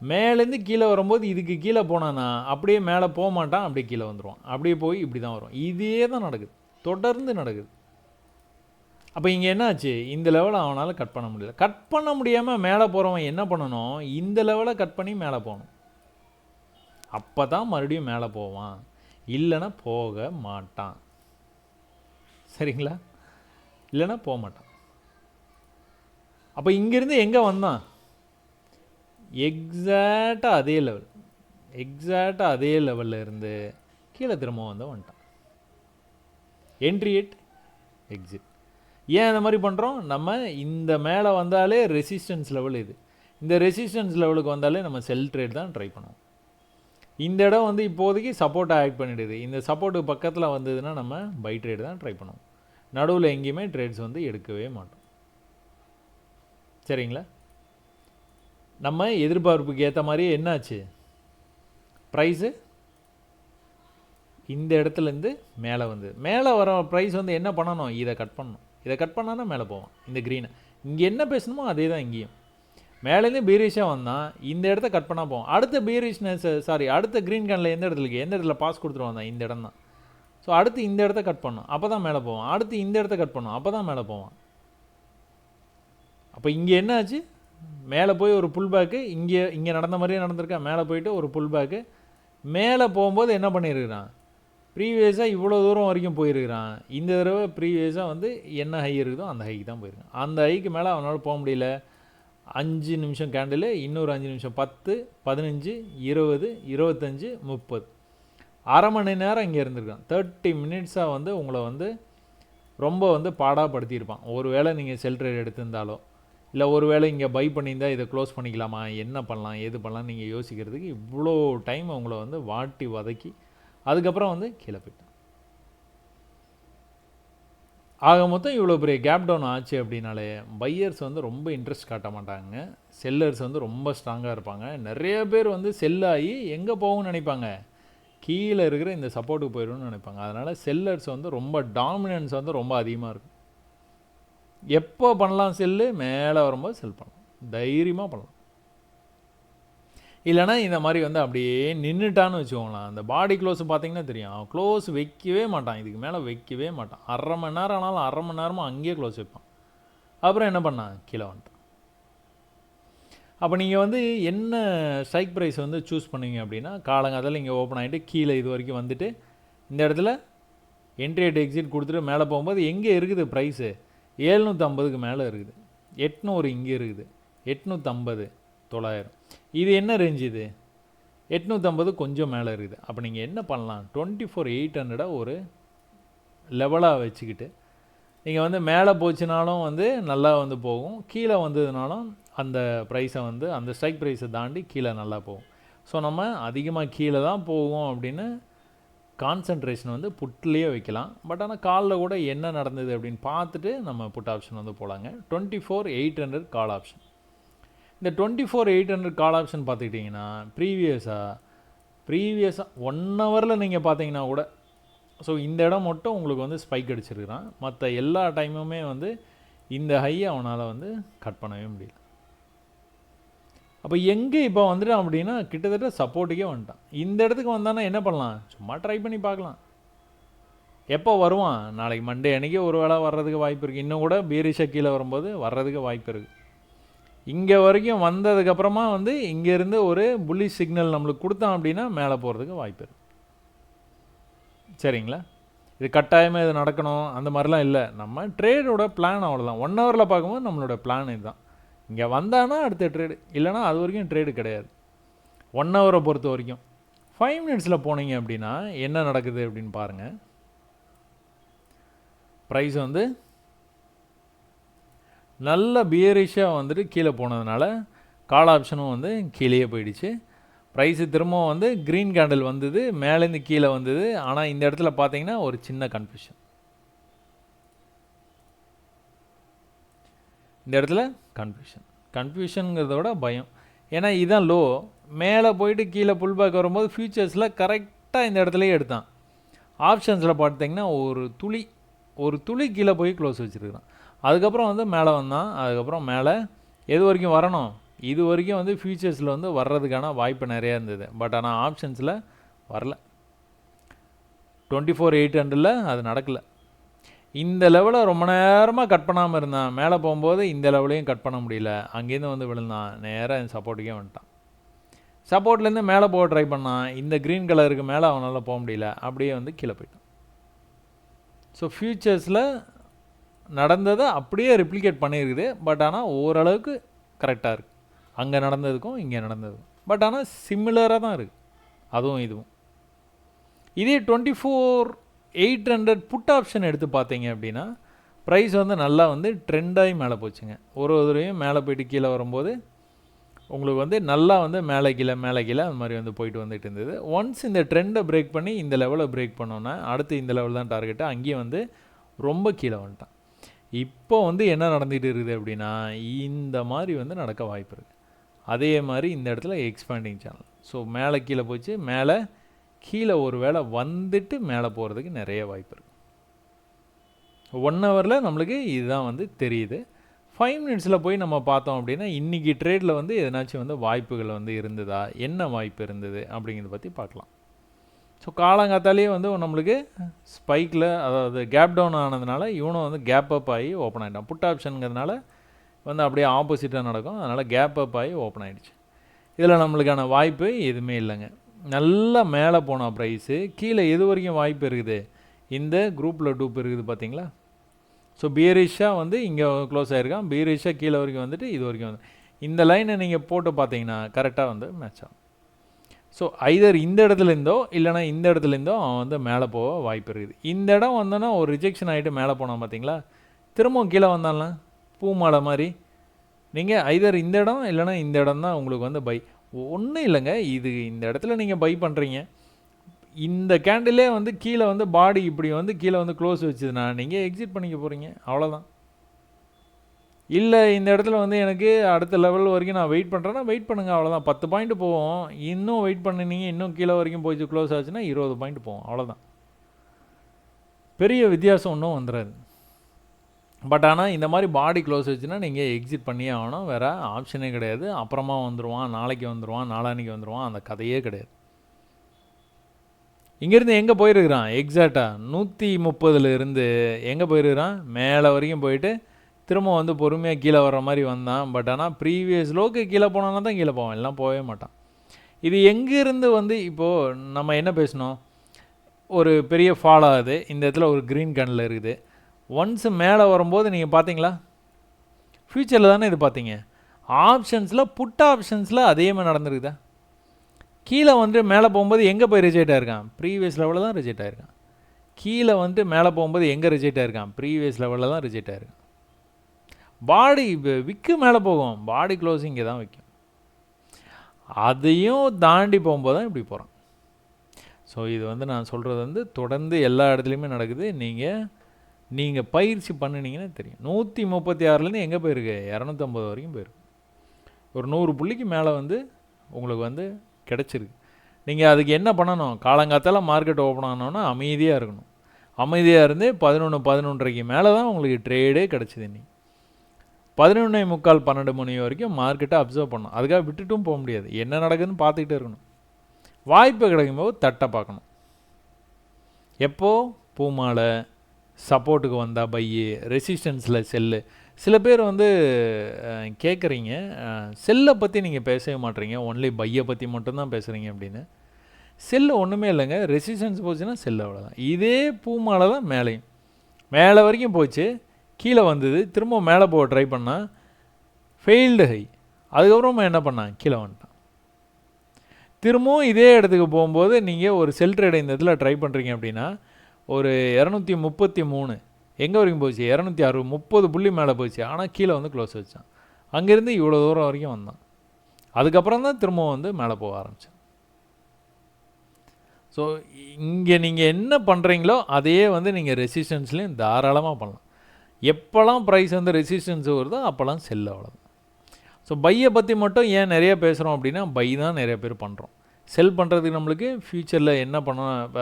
மேலேருந்து கீழே வரும்போது இதுக்கு கீழே போனான்னா அப்படியே மேலே போக மாட்டான், அப்படியே கீழே வந்துடுவான், அப்படியே போய் இப்படி தான் வரும். இதே தான் நடக்குது, தொடர்ந்து நடக்குது. அப்போ இங்கே என்னாச்சு, இந்த லெவலை அவனால் கட் பண்ண முடியல. கட் பண்ண முடியாமல் மேலே போகிறவன் என்ன பண்ணணும், இந்த லெவலை கட் பண்ணி மேலே போகணும். அப்போ தான் மறுபடியும் மேலே போவான், இல்லைன்னா போக மாட்டான். சரிங்களா? இல்லைன்னா போக மாட்டான். அப்போ இங்கேருந்து எங்கே வந்தான், எக்ஸாக்டாக அதே லெவலில் இருந்து கீழே திரும்ப வந்துட்டான். என்ட்ரி எட் எக்ஸிட். ஏன் இந்த மாதிரி பண்ணுறோம்? நம்ம இந்த மேலே வந்தாலே ரெசிஸ்டன்ஸ் லெவல் இது. இந்த ரெசிஸ்டன்ஸ் லெவலுக்கு வந்தாலே நம்ம செல் ட்ரேட் தான் ட்ரை பண்ணுவோம். இந்த இடம் வந்து இப்போதைக்கு சப்போர்ட்டை ஆக்ட் பண்ணிடுது. இந்த சப்போர்ட்டுக்கு பக்கத்தில் வந்ததுன்னா நம்ம பை ட்ரேட் தான் ட்ரை பண்ணுவோம். நடுவில் எங்கேயுமே ட்ரேட்ஸ் வந்து எடுக்கவே மாட்டோம். சரிங்களா? நம்ம எதிர்பார்ப்புக்கு ஏற்ற மாதிரியே என்னாச்சு, ப்ரைஸு இந்த இடத்துலேருந்து மேலே வந்து மேலே வர ப்ரைஸ் வந்து என்ன பண்ணணும், இதை கட் பண்ணணும். இதை கட் பண்ணால் தான் மேலே போவோம். இந்த க்ரீனை இங்கே என்ன பேசணுமோ அதே தான் இங்கேயும். மேலேருந்து பீரிஷாக வந்தால் இந்த இடத்த கட் பண்ணால் போவோம். அடுத்த பீரிஷ்னஸ் அடுத்த க்ரீன் கேனில் எந்த இடத்துல பாஸ் கொடுத்துட்டு வந்தான், இந்த இடம் தான். ஸோ அடுத்து இந்த இடத்த கட் பண்ணணும், அப்போ தான் மேலே போவோம். அடுத்து இந்த இடத்த கட் பண்ணணும், அப்போ தான் மேலே போவோம். அப்போ இங்கே என்ன ஆச்சு, மேலே போய் ஒரு புல் பேக்கு, இங்கே நடந்த மாதிரியே நடந்திருக்கா. மேலே போயிட்டு ஒரு புல் பேக்கு, மேலே போகும்போது என்ன பண்ணியிருக்கிறான், ப்ரீவியஸாக இவ்வளோ தூரம் வரைக்கும் போயிருக்கிறான். இந்த தடவை ப்ரீவியஸாக வந்து என்ன ஹை இருக்குதோ அந்த ஹைக்கு தான் போயிருக்கான். அந்த ஹைக்கு மேலே அவனால் போக முடியல. 5 நிமிஷம் கேண்டில், இன்னொரு 5 நிமிஷம், 10, 15, 20, 25, 30, அரை மணி நேரம் இங்கே இருந்திருக்கான். 30 மினிட்ஸாக வந்து உங்களை வந்து ரொம்ப வந்து பாடாப்படுத்தியிருப்பான். ஒரு வேளை நீங்கள் செல் ட்ரேட் எடுத்திருந்தாலோ, இல்லை ஒரு வேளை இங்கே பை பண்ணியிருந்தால் இதை க்ளோஸ் பண்ணிக்கலாமா, என்ன பண்ணலாம் எது பண்ணலாம் நீங்கள் யோசிக்கிறதுக்கு இவ்வளோ டைம் உங்களை வந்து வாட்டி வதக்கி அதுக்கப்புறம் வந்து கீழே போயிட்டான். ஆக மொத்தம் இவ்வளோ பெரிய கேப் டவுன் ஆச்சு அப்படின்னாலே பையர்ஸ் வந்து ரொம்ப இன்ட்ரெஸ்ட் காட்ட மாட்டாங்க. செல்லர்ஸ் வந்து ரொம்ப ஸ்ட்ராங்காக இருப்பாங்க. நிறைய பேர் வந்து செல்லாகி எங்கே போகும்னு நினைப்பாங்க, கீழே இருக்கிற இந்த சப்போர்ட்டுக்கு போயிடும்னு நினைப்பாங்க. அதனால் செல்லர்ஸ் வந்து ரொம்ப டாமினன்ஸ் வந்து ரொம்ப அதிகமாக இருக்கும். எப்போ பண்ணலாம் செல்லு, மேலே வரும்போது செல் பண்ணலாம், தைரியமாக பண்ணலாம். இல்லைனா இந்த மாதிரி வந்து அப்படியே நின்றுட்டான்னு வச்சுக்கோங்களேன். அந்த பாடி க்ளோஸ் பார்த்தீங்கன்னா தெரியும், அவன் க்ளோஸ் வைக்கவே மாட்டான், இதுக்கு மேலே வைக்கவே மாட்டான். அரை மணி நேரம் ஆனாலும் அரை மணி நேரமும் அங்கேயே க்ளோஸ் வைப்பான். அப்புறம் என்ன பண்ணான், கீழே வந்துட்டான். அப்போ நீங்கள் வந்து என்ன ஸ்ட்ரைக் ப்ரைஸ் வந்து சூஸ் பண்ணுவீங்க அப்படின்னா, காலங்காலத்தில் இங்கே ஓப்பன் ஆகிட்டு கீழே இது வரைக்கும் வந்துட்டு இந்த இடத்துல என்ட்ரி ரேட் எக்ஸிட் கொடுத்துட்டு மேலே போகும்போது எங்கே இருக்குது ப்ரைஸு, 750க்கு மேலே இருக்குது, 800 இங்கே இருக்குது, 850, 900. இது என்ன ரேஞ்ச், இது 850 கொஞ்சம் மேலே இருக்குது. அப்போ நீங்கள் என்ன பண்ணலாம், 24,800 ஒரு லெவலாக வச்சுக்கிட்டு நீங்கள் வந்து மேலே போச்சுனாலும் வந்து நல்லா வந்து போகும், கீழே வந்ததுனாலும் அந்த ப்ரைஸை வந்து அந்த ஸ்ட்ரைக் ப்ரைஸை தாண்டி கீழே நல்லா போகும். ஸோ நம்ம அதிகமாக கீழே தான் போவோம் அப்படின்னு கான்சன்ட்ரேஷன் வந்து புட்லேயே வைக்கலாம். பட் ஆனால் காலில் கூட என்ன நடந்தது அப்படின்னு பார்த்துட்டு நம்ம புட் ஆப்ஷன் வந்து போகலாங்க. 24,800 கால் ஆப்ஷன். இந்த 24,800 கால் ஆப்ஷன் பார்த்துக்கிட்டிங்கன்னா ப்ரீவியஸாக 1 ஹவரில் நீங்கள் பார்த்தீங்கன்னா கூட, ஸோ இந்த இடம் மட்டும் உங்களுக்கு வந்து ஸ்பைக் அடிச்சிருக்கிறான். மற்ற எல்லா டைமுமே வந்து இந்த ஹையை அவனால் வந்து கட் பண்ணவே முடியல. அப்போ எங்கே இப்போ வந்துட்டான் அப்படின்னா கிட்டத்தட்ட சப்போர்ட்டுக்கே வந்துட்டான். இந்த இடத்துக்கு வந்தானா என்ன பண்ணலாம், சும்மா ட்ரை பண்ணி பார்க்கலாம். எப்போ வருவான், நாளைக்கு மண்டே அன்றைக்கி ஒரு வேளை வர்றதுக்கு வாய்ப்பு இருக்குது. இன்னும் கூட பீரிஷா கீழே வரும்போது வர்றதுக்கு வாய்ப்பு இருக்குது. இங்கே வரைக்கும் வந்ததுக்கப்புறமா வந்து இங்கேருந்து ஒரு புல்லிஷ் சிக்னல் நம்மளுக்கு கொடுத்தான் அப்படின்னா மேலே போகிறதுக்கு வாய்ப்பு இருக்குது. சரிங்களா? இது கட்டாயமாக இது நடக்கணும் அந்த மாதிரிலாம் இல்லை. நம்ம ட்ரேடோட பிளான் அவ்வளோதான். 1 ஹவரில் பார்க்கும்போது நம்மளோட பிளான் இதுதான். இங்கே வந்தானா அடுத்த ட்ரேடு, இல்லைனா அது வரைக்கும் ட்ரேடு கிடையாது. 1 ஹவரை பொறுத்த வரைக்கும் 5 மினிட்ஸில் போனீங்க அப்படின்னா என்ன நடக்குது அப்படின்னு பாருங்கள். ப்ரைஸ் வந்து நல்ல பியரிஷாக வந்துட்டு கீழே போனதுனால கால் ஆப்ஷனும் வந்து கீழே போயிடுச்சு. ப்ரைஸு திரும்பவும் வந்து க்ரீன் கேண்டில் வந்தது, மேலேருந்து கீழே வந்தது. ஆனால் இந்த இடத்துல பார்த்தீங்கன்னா ஒரு சின்ன இந்த இடத்துல கன்ஃபியூஷனுங்கிறத விட பயம். ஏன்னா இதுதான் லோ, மேலே போயிட்டு கீழே புல் பேக் வரும்போது ஃபியூச்சர்ஸில் கரெக்டாக இந்த இடத்துலையே எடுத்தான். ஆப்ஷன்ஸில் பார்த்தீங்கன்னா ஒரு துளி கீழே போய் க்ளோஸ் வச்சுருக்கிறான். அதுக்கப்புறம் வந்து மேலே வந்தான். அதுக்கப்புறம் மேலே எது வரைக்கும் வரணும், இது வரைக்கும் வந்து ஃபியூச்சர்ஸில் வந்து வர்றதுக்கான வாய்ப்பு நிறையா இருந்தது. பட் ஆனால் ஆப்ஷன்ஸில் வரல. 24,800 அது நடக்கலை. இந்த லெவலை ரொம்ப நேரமாக கட் பண்ணாமல் இருந்தான். மேலே போகும்போது இந்த லெவலையும் கட் பண்ண முடியல. அங்கேருந்து வந்து விழுந்தான், நேராக சப்போர்ட்டுக்கே வந்துட்டான். சப்போர்ட்லேருந்து மேலே போக ட்ரை பண்ணான். இந்த க்ரீன் கலருக்கு மேலே அவனால் போக முடியல, அப்படியே வந்து கீழே போயிட்டான். ஸோ ஃபியூச்சர்ஸில் நடந்ததை அப்படியே ரெப்ளிகேட் பண்ணியிருக்குது. பட் ஆனால் ஓரளவுக்கு கரெக்டாக இருக்குது. அங்கே நடந்ததுக்கும் இங்கே நடந்ததுக்கும் பட் ஆனால் சிமிலராக தான் இருக்குது அதுவும் இதுவும். இதே 24 800 புட் ஆப்ஷன் எடுத்து பார்த்தீங்க அப்படின்னா ப்ரைஸ் வந்து நல்லா வந்து ட்ரெண்டாகி மேலே போச்சுங்க. ஒரு தடவையும் மேலே போயிட்டு கீழே வரும்போது உங்களுக்கு வந்து நல்லா வந்து மேலே கீழே அந்த மாதிரி வந்து போயிட்டு வந்துட்டு இருந்தது. ஒன்ஸ் இந்த ட்ரெண்டை பிரேக் பண்ணி இந்த லெவலை பிரேக் பண்ணோன்னா அடுத்து இந்த லெவல் தான் டார்கெட்டு. அங்கேயும் வந்து ரொம்ப கீழே வந்துட்டான். இப்போ வந்து என்ன நடந்துகிட்டு இருக்குது அப்படின்னா இந்த மாதிரி வந்து நடக்க வாய்ப்பு இருக்குது. அதே மாதிரி இந்த இடத்துல எக்ஸ்பேண்டிங் சேனல். ஸோ மேலே கீழே போச்சு, மேலே கீழே ஒரு வேளை வந்துட்டு மேலே போகிறதுக்கு நிறைய வாய்ப்பு இருக்குது. 1 ஹவரில் நம்மளுக்கு இதுதான் வந்து தெரியுது. 5 மினிட்ஸில் போய் நம்ம பார்த்தோம் அப்படின்னா இன்றைக்கி ட்ரேடில் வந்து எதனாச்சும் வந்து வாய்ப்புகள் வந்து இருந்ததா, என்ன வாய்ப்பு இருந்தது அப்படிங்கிறத பற்றி பார்க்கலாம். ஸோ காலங்காத்தாலேயே வந்து நம்மளுக்கு ஸ்பைக்கில், அதாவது கேப் டவுன் ஆனதுனால இவனும் வந்து கேப் அப் ஆகி ஓப்பன் ஆகிட்டான். புட் ஆப்ஷனுங்கிறதுனால வந்து அப்படியே ஆப்போசிட்டாக நடக்கும். அதனால் கேப் அப் ஆகி ஓப்பன் ஆகிடுச்சு. இதில் நம்மளுக்கான வாய்ப்பு எதுவுமே இல்லைங்க. நல்லா மேலே போனால் ப்ரைஸு கீழே எது வரைக்கும் வாய்ப்பு இருக்குது, இந்த குரூப்பில் டூப் இருக்குது பார்த்தீங்களா. ஸோ பியரிஷாக வந்து இங்கே க்ளோஸ் ஆகிருக்கான், பியரிஷாக கீழே வரைக்கும் வந்துட்டு இது வரைக்கும் வந்து இந்த லைனை நீங்கள் போட்டு பார்த்தீங்கன்னா கரெக்டாக வந்து மேட்ச் ஆகும். ஸோ ஐதர் இந்த இடத்துலேருந்தோ இல்லைனா இந்த இடத்துலேருந்தோ அவன் வந்து மேலே போக வாய்ப்பு இருக்குது. இந்த இடம் வந்தோன்னா ஒரு ரிஜெக்ஷன் ஆகிட்டு மேலே போனான் பார்த்தீங்களா, திரும்பவும் கீழே வந்தாலாம் பூ மாலை மாதிரி. நீங்கள் ஐதர் இந்த இடம் இல்லைனா இந்த இடம் தான் உங்களுக்கு வந்து பை. ஒன்றும் இல்லைங்க, இது இந்த இடத்துல நீங்கள் பை பண்ணுறீங்க, இந்த கேண்டிலே வந்து கீழே வந்து பாடி இப்படி வந்து கீழே வந்து க்ளோஸ் வச்சுதுன்னா நீங்கள் எக்ஸிட் பண்ணிக்க போகிறீங்க, அவ்வளோதான். இல்லை இந்த இடத்துல வந்து எனக்கு அடுத்த லெவல் வரைக்கும் நான் வெயிட் பண்ணுறேன்னா வெயிட் பண்ணுங்கள், அவ்வளோதான். 10 பாயிண்ட் போவோம். இன்னும் வெயிட் பண்ணினீங்க, இன்னும் கீழே வரைக்கும் போயிட்டு க்ளோஸ் ஆச்சுன்னா 20 பாயிண்ட் போவோம், அவ்வளோதான். பெரிய வித்தியாசம் ஒன்றும் வந்துடாது. பட் ஆனால் இந்த மாதிரி பாடி க்ளோஸ் வச்சுன்னா நீங்கள் எக்ஸிட் பண்ணியே ஆகணும், வேறு ஆப்ஷனே கிடையாது. அப்புறமா வந்துடுவான், நாளைக்கு வந்துடுவான், நாளான்னைக்கு வந்துடுவான், அந்த கதையே கிடையாது. இங்கேருந்து எங்கே போயிருக்கிறான் எக்ஸாக்டாக 130 எங்கே போயிருக்கிறான், மேலே வரைக்கும் போயிட்டு திரும்ப வந்து பொறுமையாக கீழே வர்ற மாதிரி வந்தான். பட் ஆனால் ப்ரீவியஸ் லோக்கு கீழே போனான்னா தான் கீழே போவான், எல்லாம் போகவே மாட்டான். இது எங்கேருந்து வந்து இப்போது நம்ம என்ன பேசணும், ஒரு பெரிய ஃபால் ஆகுது, இந்த இடத்துல ஒரு க்ரீன் கன்னில் இருக்குது. ஒன்ஸ் மேலே வரும்போது நீங்கள் பார்த்தீங்களா, ஃப்யூச்சரில் தானே இது பார்த்தீங்க, ஆப்ஷன்ஸில் புட் ஆப்ஷன்ஸில் அதே மாதிரி நடந்துருக்குதா. கீழே வந்து மேலே போகும்போது எங்கே போய் ரிஜெக்ட் ஆகிருக்கான், ப்ரீவியஸ் லெவலில் தான் ரிஜெக்ட் ஆகிருக்கான். கீழே வந்து மேலே போகும்போது எங்கே ரிஜெக்ட் ஆகிருக்கான், ப்ரீவியஸ் லெவலில் தான் ரிஜெக்ட் ஆகிருக்கான். பாடி விற்கு மேலே போகும், பாடி க்ளோஸிங் இங்கே தான் வைக்கும். அதையும் தாண்டி போகும்போது தான் இப்படி போகிறான். ஸோ இது வந்து நான் சொல்கிறது வந்து தொடர்ந்து எல்லா இடத்துலையுமே நடக்குது. நீங்கள் பயிற்சி பண்ணினீங்கன்னா தெரியும். 136 எங்கே போயிருக்கு, 250 வரைக்கும் போயிருக்கு. ஒரு 100 புள்ளிக்கு மேலே வந்து உங்களுக்கு வந்து கிடச்சிருக்கு. நீங்கள் அதுக்கு என்ன பண்ணணும், காலங்காத்தால் மார்க்கெட் ஓப்பன் ஆனோன்னா அமைதியாக இருக்கணும். அமைதியாக இருந்து 11:30 மேலே தான் உங்களுக்கு ட்ரேடே கிடச்சிது. இன்னைக்கு 11:45 12 மணி வரைக்கும் மார்க்கெட்டை அப்சர்வ் பண்ணணும். அதுக்காக விட்டுட்டும் போக முடியாது, என்ன நடக்குதுன்னு பார்த்துக்கிட்டே இருக்கணும். வாய்ப்பு கிடைக்கும்போது தட்டை பார்க்கணும். எப்போது பூமாலை சப்போர்ட்டுக்கு வந்தால் பையு, ரெசிஸ்டன்ஸில் செல்லு. சில பேர் வந்து கேட்குறீங்க, செல்லை பற்றி நீங்கள் பேசவே மாட்டீங்க, ஒன்லி பையை பற்றி மட்டும்தான் பேசுகிறீங்க அப்படின்னு. செல்லு ஒன்றுமே இல்லைங்க, ரெசிஸ்டன்ஸ் போச்சுன்னா செல்லு, அவ்வளோதான். இதே பூமாலை தான் மேலேயும் மேலே வரைக்கும் போச்சு, கீழே வந்தது, திரும்ப மேலே போக ட்ரை பண்ணால் ஃபெயில்டு ஹை. அதுக்கப்புறமா என்ன பண்ணான், கீழே வந்துட்டான். திரும்பவும் இதே இடத்துக்கு போகும்போது நீங்கள் ஒரு செல் ட்ரேடை இந்த இதில் ட்ரை பண்ணுறீங்க அப்படின்னா ஒரு 233 எங்கே வரைக்கும் போச்சு, 260 30 புள்ளி மேலே போச்சு. ஆனால் கீழே வந்து க்ளோஸ் வச்சான். அங்கேருந்து இவ்வளோ தூரம் வரைக்கும் வந்தான். அதுக்கப்புறம் தான் திரும்பவும் வந்து மேலே போக ஆரம்பித்தான். ஸோ இங்கே நீங்கள் என்ன பண்ணுறீங்களோ அதையே வந்து நீங்கள் ரெசிஸ்டன்ஸ்லேயும் தாராளமாக பண்ணலாம். எப்போல்லாம் ப்ரைஸ் வந்து ரெசிஸ்டன்ஸ் வருதோ அப்போல்லாம் செல், அவ்வளோதான். ஸோ பையை பற்றி மட்டும் ஏன் நிறைய பேசுகிறோம் அப்படின்னா, பை தான் நிறைய பேர் பண்ணுறோம். செல் பண்ணுறதுக்கு நம்மளுக்கு ஃப்யூச்சரில் என்ன பணம்,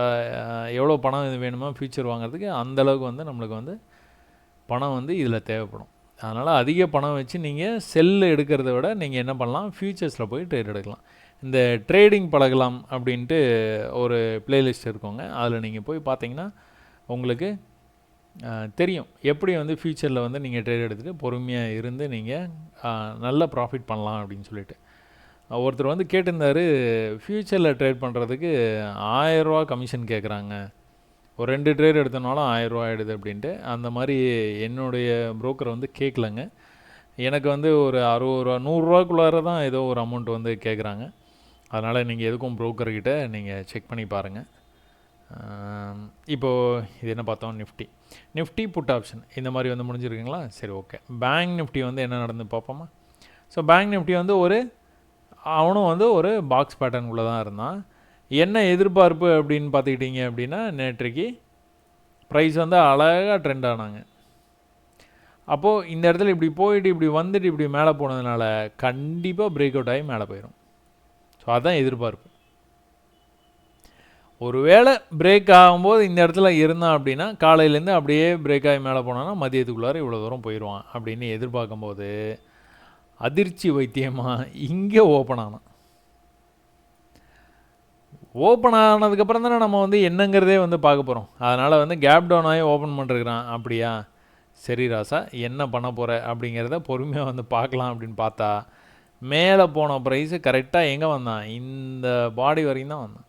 எவ்வளோ பணம் இது வேணுமோ ஃப்யூச்சர் வாங்குறதுக்கு அந்தளவுக்கு வந்து நம்மளுக்கு வந்து பணம் வந்து இதில் தேவைப்படும். அதனால் அதிக பணம் வச்சு நீங்கள் செல்லு எடுக்கிறத விட நீங்கள் என்ன பண்ணலாம், ஃப்யூச்சர்ஸில் போய் ட்ரேட் எடுக்கலாம். இந்த ட்ரேடிங் பழகலாம் அப்படின்ட்டு ஒரு பிளேலிஸ்ட் இருக்குங்க, அதில் நீங்கள் போய் பார்த்தீங்கன்னா உங்களுக்கு தெரியும் எப்படி வந்து ஃப்யூச்சரில் வந்து நீங்கள் ட்ரேட் எடுத்துகிட்டு பொறுமையாக இருந்து நீங்கள் நல்ல ப்ராஃபிட் பண்ணலாம் அப்படின்னு சொல்லிட்டு. ஒருத்தர் வந்து கேட்டிருந்தார், ஃப்யூச்சரில் ட்ரேட் பண்ணுறதுக்கு 1000 ரூபா கமிஷன் கேட்குறாங்க, ஒரு 2 ட்ரேட் எடுத்தனாலும் 1000 ரூபா ஆகிடுது அப்படின்ட்டு. அந்த மாதிரி என்னுடைய புரோக்கரை வந்து கேட்கலங்க. எனக்கு வந்து ஒரு 60 ரூபா 100 ரூபாக்குள்ளார தான் ஏதோ ஒரு அமௌண்ட் வந்து கேட்குறாங்க. அதனால் நீங்கள் எதுக்கும் புரோக்கர்கிட்ட நீங்கள் செக் பண்ணி பாருங்கள். இப்போது இது என்ன பார்த்தோம், நிஃப்டி புட் ஆப்ஷன் இந்த மாதிரி வந்து முடிஞ்சிருக்குங்களா. சரி, ஓகே. பேங்க் நிஃப்டி வந்து என்ன நடந்து பார்ப்போமா. ஸோ பேங்க் நிஃப்டி வந்து அவனும் வந்து ஒரு பாக்ஸ் பேட்டர்னுக்குள்ளே தான் இருந்தான். என்ன எதிர்பார்ப்பு அப்படின்னு பார்த்துக்கிட்டிங்க அப்படின்னா, நேற்றைக்கு ப்ரைஸ் வந்து அழகாக ட்ரெண்ட் ஆனாங்க. அப்போது இந்த இடத்துல இப்படி போயிட்டு இப்படி வந்துட்டு இப்படி மேலே போனதுனால கண்டிப்பாக பிரேக் அவுட் ஆகி மேலே போயிடும். ஸோ அதுதான் எதிர்பார்ப்பு. ஒருவேளை பிரேக் ஆகும்போது இந்த இடத்துல இருந்தான் அப்படின்னா காலையிலேருந்து அப்படியே பிரேக் ஆகி மேலே போனான்னா மதியத்துக்குள்ளார இவ்வளோ தூரம் போயிடுவான் அப்படின்னு எதிர்பார்க்கும்போது அதிர்ச்சி வைத்தியமாக இங்கே ஓப்பன் ஆனான். ஓப்பன் ஆனதுக்கப்புறம் தானே நம்ம வந்து என்னங்கிறதே வந்து பார்க்க போகிறோம். அதனால் வந்து கேப் டவுன் ஆகி ஓப்பன் பண்ணிருக்கிறான். அப்படியா, சரி ராசா, என்ன பண்ண போகிற அப்படிங்கிறத பொறுமையாக வந்து பார்க்கலாம் அப்படின்னு பார்த்தா மேலே போன ப்ரைஸு கரெக்டாக எங்கே வந்தான், இந்த பாடி வரைக்கும் தான் வந்தான்.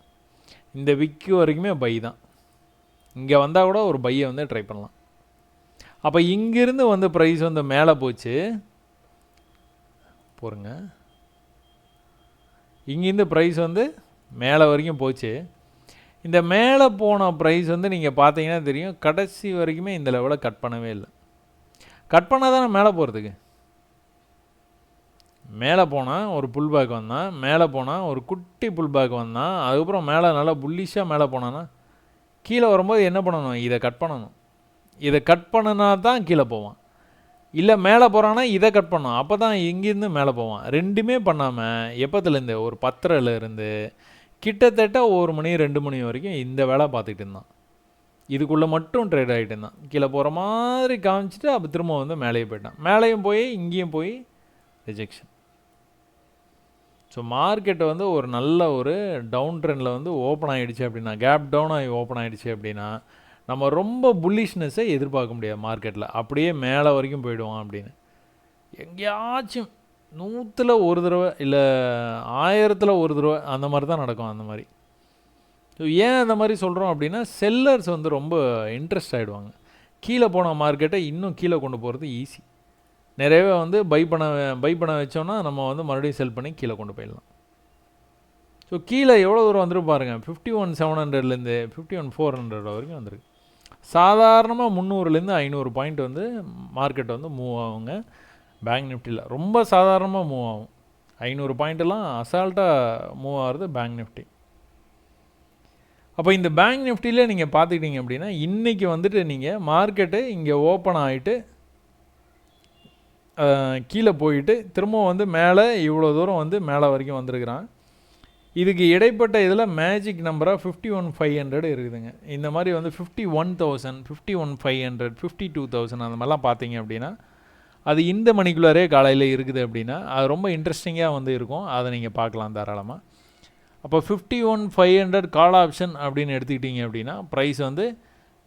இந்த விக்கு வரைக்குமே பை தான். இங்கே வந்தால் கூட ஒரு பையை வந்து ட்ரை பண்ணலாம். அப்போ இங்கிருந்து வந்து ப்ரைஸ் வந்து மேலே போச்சு போருங்க. இங்கேருந்து ப்ரைஸ் வந்து மேலே வரைக்கும் போச்சு. இந்த மேலே போன ப்ரைஸ் வந்து நீங்கள் பார்த்தீங்கன்னா தெரியும், கடைசி வரைக்குமே இந்த லெவலில் கட் பண்ணவே இல்லை. கட் பண்ணால் தானே மேலே போகிறதுக்கு. மேலே போனால் ஒரு புல் பேக் வந்தான், மேலே போனால் ஒரு குட்டி புல் பேக் வந்தான், அதுக்கப்புறம் மேலே நல்லா புல்லிஷாக மேலே போனான்னா கீழே வரும்போது என்ன பண்ணணும், இதை கட் பண்ணணும். இதை கட் பண்ணினா தான் கீழே போவான். இல்லை மேலே போகிறான்னா இதை கட் பண்ணணும், அப்போ தான் இங்கேருந்து மேலே போவான். ரெண்டுமே பண்ணாமல் எப்போத்துலேருந்து ஒரு 10:30 கிட்டத்தட்ட 1 மணி 2 மணி வரைக்கும் இந்த வேலை பார்த்துக்கிட்டு இருந்தான். இதுக்குள்ளே மட்டும் ட்ரேட் ஆகிட்டு இருந்தான். கீழே போகிற மாதிரி காமிச்சிட்டு அப்போ திரும்ப வந்து மேலேயே போயிட்டான். மேலேயும் போய் இங்கேயும் போய் ரிஜெக்ஷன். ஸோ மார்க்கெட்டை வந்து ஒரு நல்ல ஒரு டவுன் ட்ரெண்டில் வந்து ஓப்பன் ஆகிடுச்சு அப்படின்னா, கேப் டவுன் ஆகி ஓப்பன் ஆகிடுச்சு அப்படின்னா நம்ம ரொம்ப புல்லிஷ்னஸை எதிர்பார்க்க முடியாது மார்க்கெட்டில். அப்படியே மேலே வரைக்கும் போயிடுவான் அப்படின்னு. எங்கேயாச்சும் 100ல் ஒரு தடவை இல்லை 1000ல் ஒரு தடவை அந்த மாதிரி தான் நடக்கும். அந்த மாதிரி. ஸோ ஏன் அந்த மாதிரி சொல்கிறோம் அப்படின்னா, செல்லர்ஸ் வந்து ரொம்ப இன்ட்ரெஸ்ட் ஆகிடுவாங்க. கீழே போன மார்க்கெட்டை இன்னும் கீழே கொண்டு போகிறது ஈஸி. நிறையவே வந்து பை பண்ண வச்சோன்னா நம்ம வந்து மறுபடியும் செல் பண்ணி கீழே கொண்டு போயிடலாம். ஸோ கீழே எவ்வளோ தூரம் வந்துட்டு பாருங்கள், 51,700லேருந்து 51,400 வரைக்கும் வந்துருக்கு. சாதாரணமாக 300லேருந்து 500 பாயிண்ட் வந்து மார்க்கெட் வந்து மூவ் ஆகுங்க. பேங்க் நிஃப்டியில் ரொம்ப சாதாரணமாக மூவ் ஆகும். 500 பாயிண்ட்டெல்லாம் அசால்ட்டாக மூவ் ஆகிறது பேங்க் நிஃப்டி. அப்போ இந்த பேங்க் நிஃப்டியில் நீங்கள் பார்த்துக்கிட்டீங்க அப்படின்னா இன்றைக்கி வந்துட்டு நீங்கள் மார்க்கெட்டு இங்கே ஓப்பன் ஆகிட்டு கீழே போயிட்டு திரும்ப வந்து மேலே இவ்வளோ தூரம் வந்து மேலே வரைக்கும் வந்திருக்கிறான். இதுக்கு இடைப்பட்ட இதில் மேஜிக் நம்பராக 51,500 இருக்குதுங்க. இந்த மாதிரி வந்து 51,000, 51,500, 52,000 அந்த மாதிரிலாம் பார்த்தீங்க அப்படின்னா அது இந்த மணிக்குள்ளாரே காலையில் இருக்குது அப்படின்னா அது ரொம்ப இன்ட்ரெஸ்டிங்காக வந்து இருக்கும். அதை நீங்கள் பார்க்கலாம் தாராளமாக. அப்போ 51,500 கால் ஆப்ஷன் அப்படின்னு எடுத்துக்கிட்டிங்க அப்படின்னா ப்ரைஸ் வந்து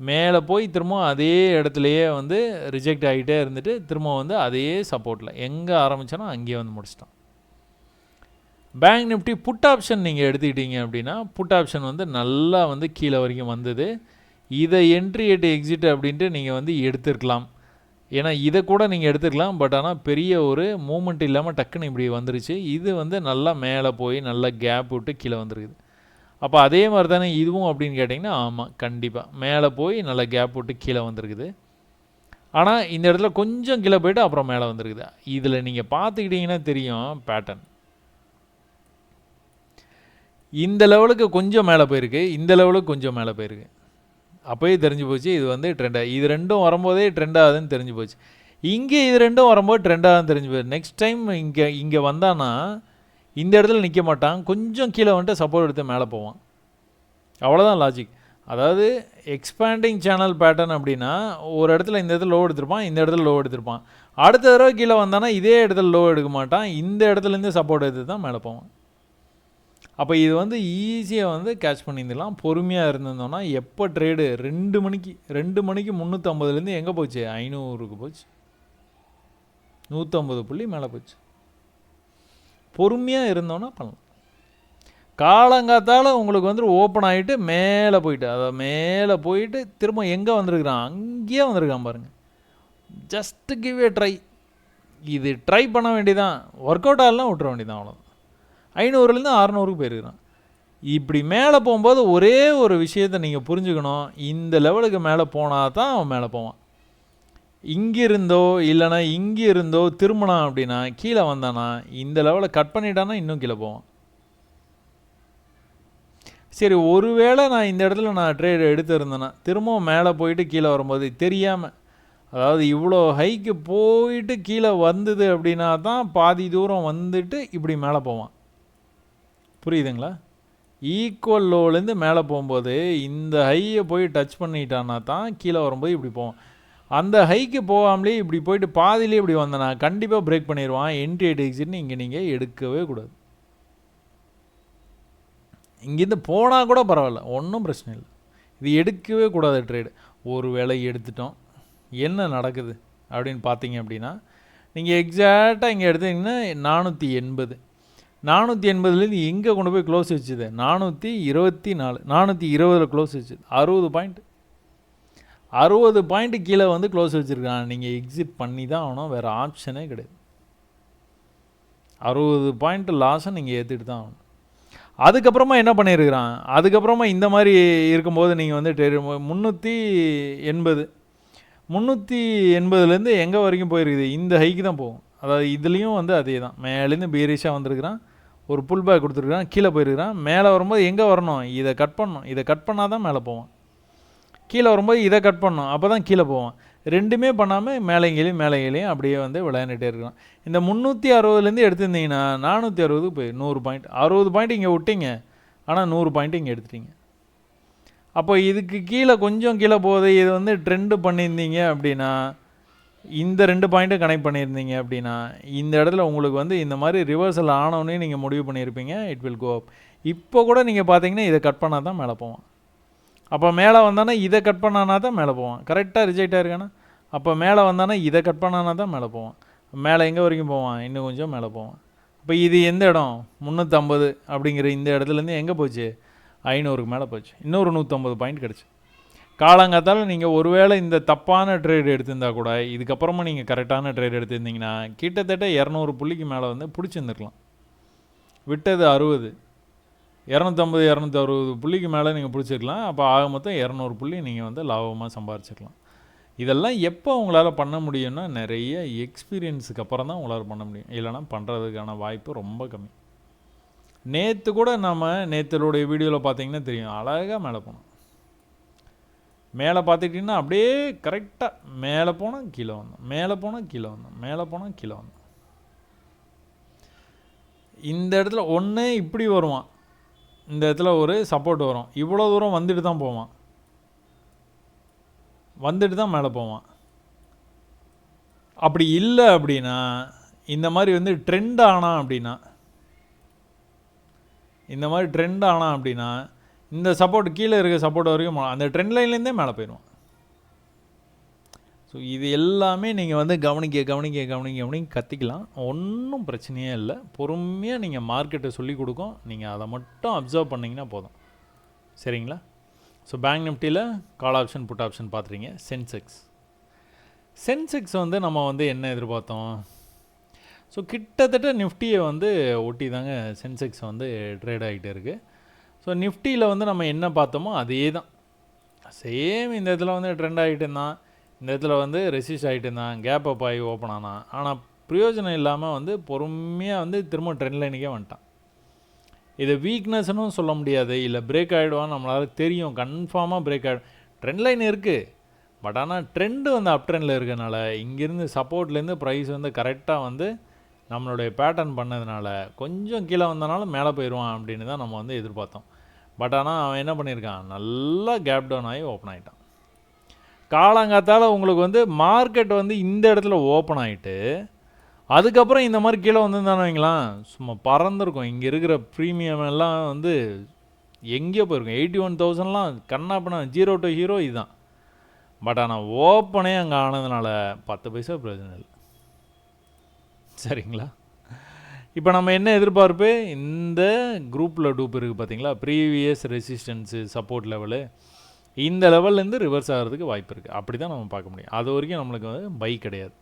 மேலே போய் திரும்ப அதே இடத்துலையே வந்து ரிஜெக்ட் ஆகிட்டே இருந்துட்டு திரும்ப வந்து அதே சப்போர்ட்டில் எங்கே ஆரம்பித்தோன்னா அங்கேயே வந்து முடிச்சிட்டோம். பேங்க் நிஃப்டி புட் ஆப்ஷன் நீங்கள் எடுத்துக்கிட்டீங்க அப்படின்னா புட் ஆப்ஷன் வந்து நல்லா வந்து கீழே வரைக்கும் வந்தது. இதை என்ட்ரி எட்டு எக்ஸிட் அப்படின்ட்டு நீங்கள் வந்து எடுத்துருக்கலாம். ஏன்னா இதை கூட நீங்கள் எடுத்துக்கலாம். பட் ஆனால் பெரிய ஒரு மூமெண்ட் இல்லாமல் டக்குன்னு இப்படி வந்துருச்சு. இது வந்து நல்லா மேலே போய் நல்லா கேப் விட்டு கீழே வந்துருக்குது. அப்போ அதே மாதிரி தானே இதுவும் அப்படின்னு கேட்டிங்கன்னா ஆமாம், கண்டிப்பாக மேலே போய் நல்லா கேப் விட்டு கீழே வந்துருக்குது. ஆனால் இந்த இடத்துல கொஞ்சம் கீழே போய்ட்டு அப்புறம் மேலே வந்துருக்குது. இதில் நீங்கள் பார்த்துக்கிட்டிங்கன்னா தெரியும் பேட்டர்ன். இந்த லெவலுக்கு கொஞ்சம் மேலே போயிருக்கு, இந்த லெவலுக்கு கொஞ்சம் மேலே போயிருக்கு. அப்போயே தெரிஞ்சு போச்சு இது வந்து ட்ரெண்டாக. இது ரெண்டும் வரும்போதே ட்ரெண்ட் ஆகுதுன்னு தெரிஞ்சு போச்சு. இங்கே இது ரெண்டும் வரும்போது ட்ரெண்ட் ஆகுதுன்னு தெரிஞ்சு போச்சு. நெக்ஸ்ட் டைம் இங்கே வந்தானா இந்த இடத்துல நிற்க மாட்டான், கொஞ்சம் கீழே வந்துட்டு சப்போர்ட் எடுத்து மேலே போவான். அவ்வளோதான் லாஜிக். அதாவது எக்ஸ்பேண்டிங் சேனல் பேட்டர்ன் அப்படின்னா ஒரு இடத்துல இந்த இடத்துல லோ எடுத்திருப்பான், இந்த இடத்துல லோ எடுத்திருப்பான். அடுத்த தடவை கீழே வந்தானா இதே இடத்துல லோ எடுக்க மாட்டான், இந்த இடத்துலேருந்து சப்போர்ட் எடுத்து தான் மேலே போவான். அப்போ இது வந்து ஈஸியாக வந்து கேட்ச் பண்ணியிருந்துலாம். பொறுமையாக இருந்திருந்தோன்னா எப்போ ட்ரேடு 2 மணிக்கு 350லேருந்து எங்கே போச்சு, 500க்கு போச்சு, 150 புள்ளி மேலே போச்சு. பொறுமையாக இருந்தோன்னா பண்ணலாம். காலங்காத்தால் உங்களுக்கு வந்து ஓப்பன் ஆகிட்டு மேலே போயிட்டு மேலே போயிட்டு திரும்ப எங்கே வந்திருக்கிறான், அங்கேயே வந்திருக்கான் பாருங்கள். ஜஸ்ட்டு கிவ் ஏ ட்ரை. இது ட்ரை பண்ண வேண்டியதான், ஒர்க் அவுட் ஆகலாம் விட்டுற வேண்டியதான், அவ்வளோதான். 500லேருந்து 600க்கு போயிருக்கிறான். இப்படி மேலே போகும்போது ஒரே ஒரு விஷயத்தை நீங்கள் புரிஞ்சுக்கணும், இந்த லெவலுக்கு மேலே போனால் தான் அவன் மேலே போவான். இங்கிருந்தோ இல்லைனா இங்கே இருந்தோ திரும்பினான் அப்படின்னா கீழே வந்தானா இந்த லெவலை கட் பண்ணிட்டானா இன்னும் கீழே போவான். சரி, ஒருவேளை நான் இந்த இடத்துல நான் ட்ரேட் எடுத்திருந்தேன்னா திரும்பவும் மேலே போயிட்டு கீழே வரும்போது தெரியாமல், அதாவது இவ்வளோ ஹைக்கு போயிட்டு கீழே வந்தது அப்படின்னா தான் பாதி தூரம் வந்துட்டு இப்படி மேலே போவான். புரியுதுங்களா? ஈக்குவல் லோலேருந்து மேலே போகும்போது இந்த ஹையை போய் டச் பண்ணிட்டான்னா தான் கீழே வரும்போது இப்படி போவான். அந்த ஹைக்கு போகாமலே இப்படி போயிட்டு பாதிலே இப்படி வந்தனா கண்டிப்பாக பிரேக் பண்ணிடுவான். என்ட்ரி எக்ஸிட்னு இங்கே நீங்கள் எடுக்கவே கூடாது. இங்கேருந்து போனால் கூட பரவாயில்ல, ஒன்றும் பிரச்சனை இல்லை. இது எடுக்கவே கூடாது ட்ரேடு. ஒரு வேளை எடுத்துட்டோம், என்ன நடக்குது அப்படின்னு பார்த்தீங்க அப்படின்னா, நீங்கள் எக்ஸாக்டாக இங்கே எடுத்தீங்கன்னா 480 480லேருந்து எங்கே கொண்டு போய் க்ளோஸ் வச்சுது? 424 420 க்ளோஸ் வச்சுது. 60 பாயிண்ட் 60 பாயிண்ட்டு கீழே வந்து க்ளோஸ் வச்சுருக்கான். நீங்கள் எக்ஸிட் பண்ணி தான் ஆகணும், வேறு ஆப்ஷனே கிடையாது. 60 பாயிண்ட் லாஸை நீங்கள் ஏற்றிட்டு தான் ஆகணும். அதுக்கப்புறமா என்ன பண்ணியிருக்கிறான்? அதுக்கப்புறமா இந்த மாதிரி இருக்கும்போது நீங்கள் வந்து 380லேருந்து எங்கே வரைக்கும் போயிருக்குது? இந்த ஹைக்கு தான் போகும். அதாவது இதுலேயும் வந்து அதே தான், மேலேருந்து பீரிஷாக வந்திருக்கிறான், ஒரு புல் பேக் கொடுத்துருக்குறான், கீழே போயிருக்கிறான். மேலே வரும்போது எங்கே வரணும்? இதை கட் பண்ணணும். இதை கட் பண்ணால் தான் மேலே போவான். கீழே வரும்போது இதை கட் பண்ணணும், அப்போ தான் கீழே போவான். ரெண்டுமே பண்ணாமல் மேலேங்களையும் அப்படியே வந்து விளையாண்டுட்டே இருக்கலாம். இந்த 360லேருந்து எடுத்திருந்தீங்கன்னா 460 போய் 100 பாயிண்ட், 60 பாயிண்ட் இங்கே விட்டீங்க, ஆனால் 100 பாயிண்ட் இங்கே எடுத்துட்டீங்க. அப்போ இதுக்கு கீழே கொஞ்சம் கீழே போகுது, இது வந்து ட்ரெண்டு பண்ணியிருந்தீங்க அப்படின்னா, இந்த 2 பாயிண்ட்டும் கனெக்ட் பண்ணியிருந்தீங்க அப்படின்னா, இந்த இடத்துல உங்களுக்கு வந்து இந்த மாதிரி ரிவர்சல் ஆனோடனே நீங்கள் முடிவு பண்ணியிருப்பீங்க, இட் வில் கோ அப். இப்போ கூட நீங்கள் பார்த்தீங்கன்னா இதை கட் பண்ணால் தான் மேலே போவான். அப்போ மேலே வந்தானா இதை கட் பண்ணானா தான் மேலே போவான். கரெக்டாக ரிஜெக்ட் ஆகிருக்கானா? அப்போ மேலே வந்தானா இதை கட் பண்ணானா தான் மேலே போவான். மேலே எங்கே வரைக்கும் போவான்? இன்னும் கொஞ்சம் மேலே போவான். இப்போ இது எந்த இடம்? 350 அப்படிங்கிற இந்த இடத்துலேருந்து எங்கே போச்சு? 500க்கு மேலே போச்சு. இன்னொரு 150 பாயிண்ட் கிடச்சி. காலங்காத்தால் நீங்கள் ஒருவேளை இந்த தப்பான ட்ரேட் எடுத்திருந்தா கூட இதுக்கப்புறமா நீங்கள் கரெக்டான ட்ரேட் எடுத்திருந்தீங்கன்னா கிட்டத்தட்ட 200 புள்ளிக்கு மேலே வந்து பிடிச்சிருந்துருக்கலாம். விட்டது 60, 250 260 புள்ளிக்கு மேலே நீங்கள் பிடிச்சிருக்கலாம். அப்போ ஆக மொத்தம் 200 புள்ளி நீங்கள் வந்து லாபமாக சம்பாரிச்சிக்கலாம். இதெல்லாம் எப்போ உங்களால் பண்ண முடியும்னா நிறைய எக்ஸ்பீரியன்ஸுக்கு அப்புறம் தான் உங்களால் பண்ண முடியும், இல்லைனா பண்ணுறதுக்கான வாய்ப்பு ரொம்ப கம்மி. நேற்று கூட நேற்றுடைய வீடியோவில் பார்த்தீங்கன்னா தெரியும், அழகாக மேலே போனோம். மேலே பார்த்துக்கிட்டிங்கன்னா அப்படியே கரெக்டாக மேலே போனால் கீழே வந்தோம், மேலே போனால் கீழே வந்தோம், மேலே போனால் கீழே வந்தோம். இந்த இடத்துல ஒன்று இப்படி வருவான், இந்த இடத்துல ஒரு சப்போர்ட் வரும், இவ்வளோ தூரம் வந்துட்டு தான் போவான், வந்துட்டு தான் மேலே போவான். அப்படி இல்லை அப்படின்னா இந்த மாதிரி வந்து ட்ரெண்ட் ஆனான் அப்படின்னா, இந்த மாதிரி ட்ரெண்ட் ஆனான் அப்படின்னா இந்த சப்போர்ட் கீழே இருக்க சப்போர்ட் வரைக்கும் அந்த ட்ரெண்ட் லைன்லேருந்தே மேலே போயிடுவான். ஸோ இது எல்லாமே நீங்கள் வந்து கவனிக்க கற்றுக்கலாம். ஒன்றும் பிரச்சனையே இல்லை. பொறுமையாக நீங்கள் மார்க்கெட்டை சொல்லிக் கொடுக்கும், நீங்கள் அதை மட்டும் அப்சர்வ் பண்ணிங்கன்னா போதும். சரிங்களா? ஸோ பேங்க் நிஃப்டியில் கால் ஆப்ஷன் புட் ஆப்ஷன் பார்த்துறீங்க. சென்செக்ஸ் வந்து நம்ம வந்து என்ன எதிர்பார்த்தோம்? ஸோ கிட்டத்தட்ட நிஃப்டியை வந்து ஒட்டி தாங்க சென்செக்ஸ் வந்து ட்ரேட் ஆகிட்டே இருக்குது. ஸோ நிஃப்டியில் வந்து நம்ம என்ன பார்த்தோமோ அதே தான், சேம். இந்த இடத்துல வந்து ட்ரெண்ட் ஆகிட்டு இருந்தான், இந்த இடத்துல வந்து ரெசிஸ்ட் ஆகிட்டு இருந்தான், கேப் அப் ஆகி ஓப்பன் ஆனான். ஆனால் பிரயோஜனம் இல்லாமல் வந்து பொறுமையாக வந்து திரும்ப ட்ரெண்ட் லைனுக்கே வந்துட்டான். இதை வீக்னஸ்னு சொல்ல முடியாது, இல்லை பிரேக் ஆகிடுவான்னு நம்மளால் தெரியும், கன்ஃபார்மாக பிரேக் ஆகிடும். ட்ரெண்ட் லைன் இருக்குது, பட் ஆனால் ட்ரெண்டு வந்து அப் ட்ரெண்டில் இருக்கனால இங்கேருந்து சப்போர்ட்லேருந்து ப்ரைஸ் வந்து கரெக்டாக வந்து நம்மளுடைய பேட்டர்ன் பண்ணதுனால கொஞ்சம் கீழே வந்தனால மேலே போயிடுவான் அப்படின்னு தான் நம்ம வந்து எதிர்பார்த்தோம். பட் ஆனால் அவன் என்ன பண்ணியிருக்கான், நல்லா கேப் டவுன் ஆகி ஓப்பன் ஆகிட்டான். காலங்காத்தால் உங்களுக்கு வந்து மார்க்கெட் வந்து இந்த இடத்துல ஓப்பன் ஆகிட்டு அதுக்கப்புறம் இந்த மாதிரி கீழே வந்துருந்தானு வைங்களாம், சும்மா பறந்துருக்கும். இங்கே இருக்கிற ப்ரீமியம் எல்லாம் வந்து எங்கேயோ போயிருக்கும். 81,000லாம் கண்ணாப்பினா 0 to ஹீரோ இதுதான். பட் ஆனால் ஓப்பனே அங்கே ஆனதுனால 10 பைசா பிரயோஜனம் இல்லை. சரிங்களா? இப்போ நம்ம என்ன எதிர்பார்ப்பு, இந்த குரூப்பில் டூப் இருக்குது பார்த்தீங்களா, ப்ரீவியஸ் ரெசிஸ்டன்ஸு சப்போர்ட் லெவலு, இந்த லெவல்லேருந்து ரிவர்ஸ் ஆகிறதுக்கு வாய்ப்பு இருக்குது. அப்படி தான் நம்ம பார்க்க முடியும். அது வரைக்கும் நம்மளுக்கு வந்து பை கிடையாது.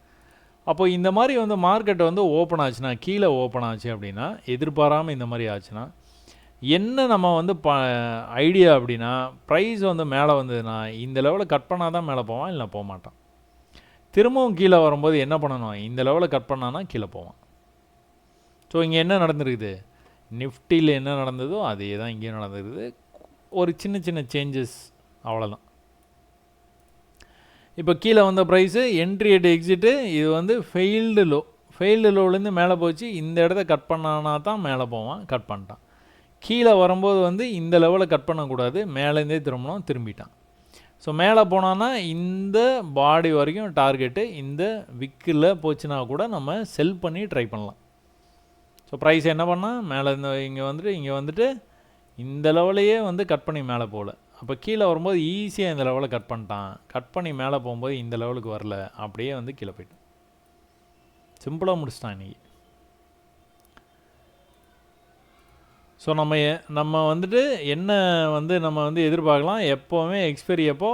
அப்போ இந்த மாதிரி வந்து மார்க்கெட்டை வந்து ஓப்பன் ஆச்சுன்னா, கீழே ஓப்பன் ஆச்சு அப்படின்னா, எதிர்பாராமல் இந்த மாதிரி ஆச்சுன்னா என்ன நம்ம வந்து ஐடியா அப்படின்னா, ப்ரைஸ் வந்து மேலே வந்ததுன்னா இந்த லெவலில் கட் பண்ணால் தான் மேலே போவான், இல்லை போக மாட்டான். திரும்பவும் கீழே வரும்போது என்ன பண்ணணும், இந்த லெவலில் கட் பண்ணான்னா கீழே போவான். ஸோ இங்கே என்ன நடந்துருக்குது, நிஃப்டியில் என்ன நடந்ததோ அதே தான் இங்கேயும் நடந்துருக்குது. ஒரு சின்ன சின்ன சேஞ்சஸ், அவ்வளோதான். இப்போ கீழே வந்த ப்ரைஸு என்ட்ரி அட் எக்ஸிட்டு, இது வந்து ஃபெயில்டு லோலேருந்து மேலே போச்சு. இந்த இடத்த கட் பண்ணானா தான் மேலே போவான், கட் பண்ணிட்டான். கீழே வரும்போது வந்து இந்த லெவலில் கட் பண்ணக்கூடாது, மேலேருந்தே திரும்பணும், திரும்பிட்டான். ஸோ மேலே போனான்னா இந்த பாடி வரைக்கும் டார்கெட்டு, இந்த விக்கில் போச்சுன்னா கூட நம்ம செல் பண்ணி ட்ரை பண்ணலாம். ஸோ ப்ரைஸ் என்ன பண்ணால் மேலே இங்கே வந்துட்டு இந்த லெவலையே வந்து கட் பண்ணி மேலே போகல. அப்போ கீழே வரும்போது ஈஸியாக இந்த லெவலில் கட் பண்ணிட்டான். கட் பண்ணி மேலே போகும்போது இந்த லெவலுக்கு வரல, அப்படியே வந்து கீழே போயிட்டான். சிம்பிளாக முடிச்சிட்டான் இன்றைக்கி. ஸோ நம்ம வந்துட்டு என்ன வந்து நம்ம வந்து எதிர்பார்க்கலாம், எப்போவுமே எக்ஸ்பைரி அப்போ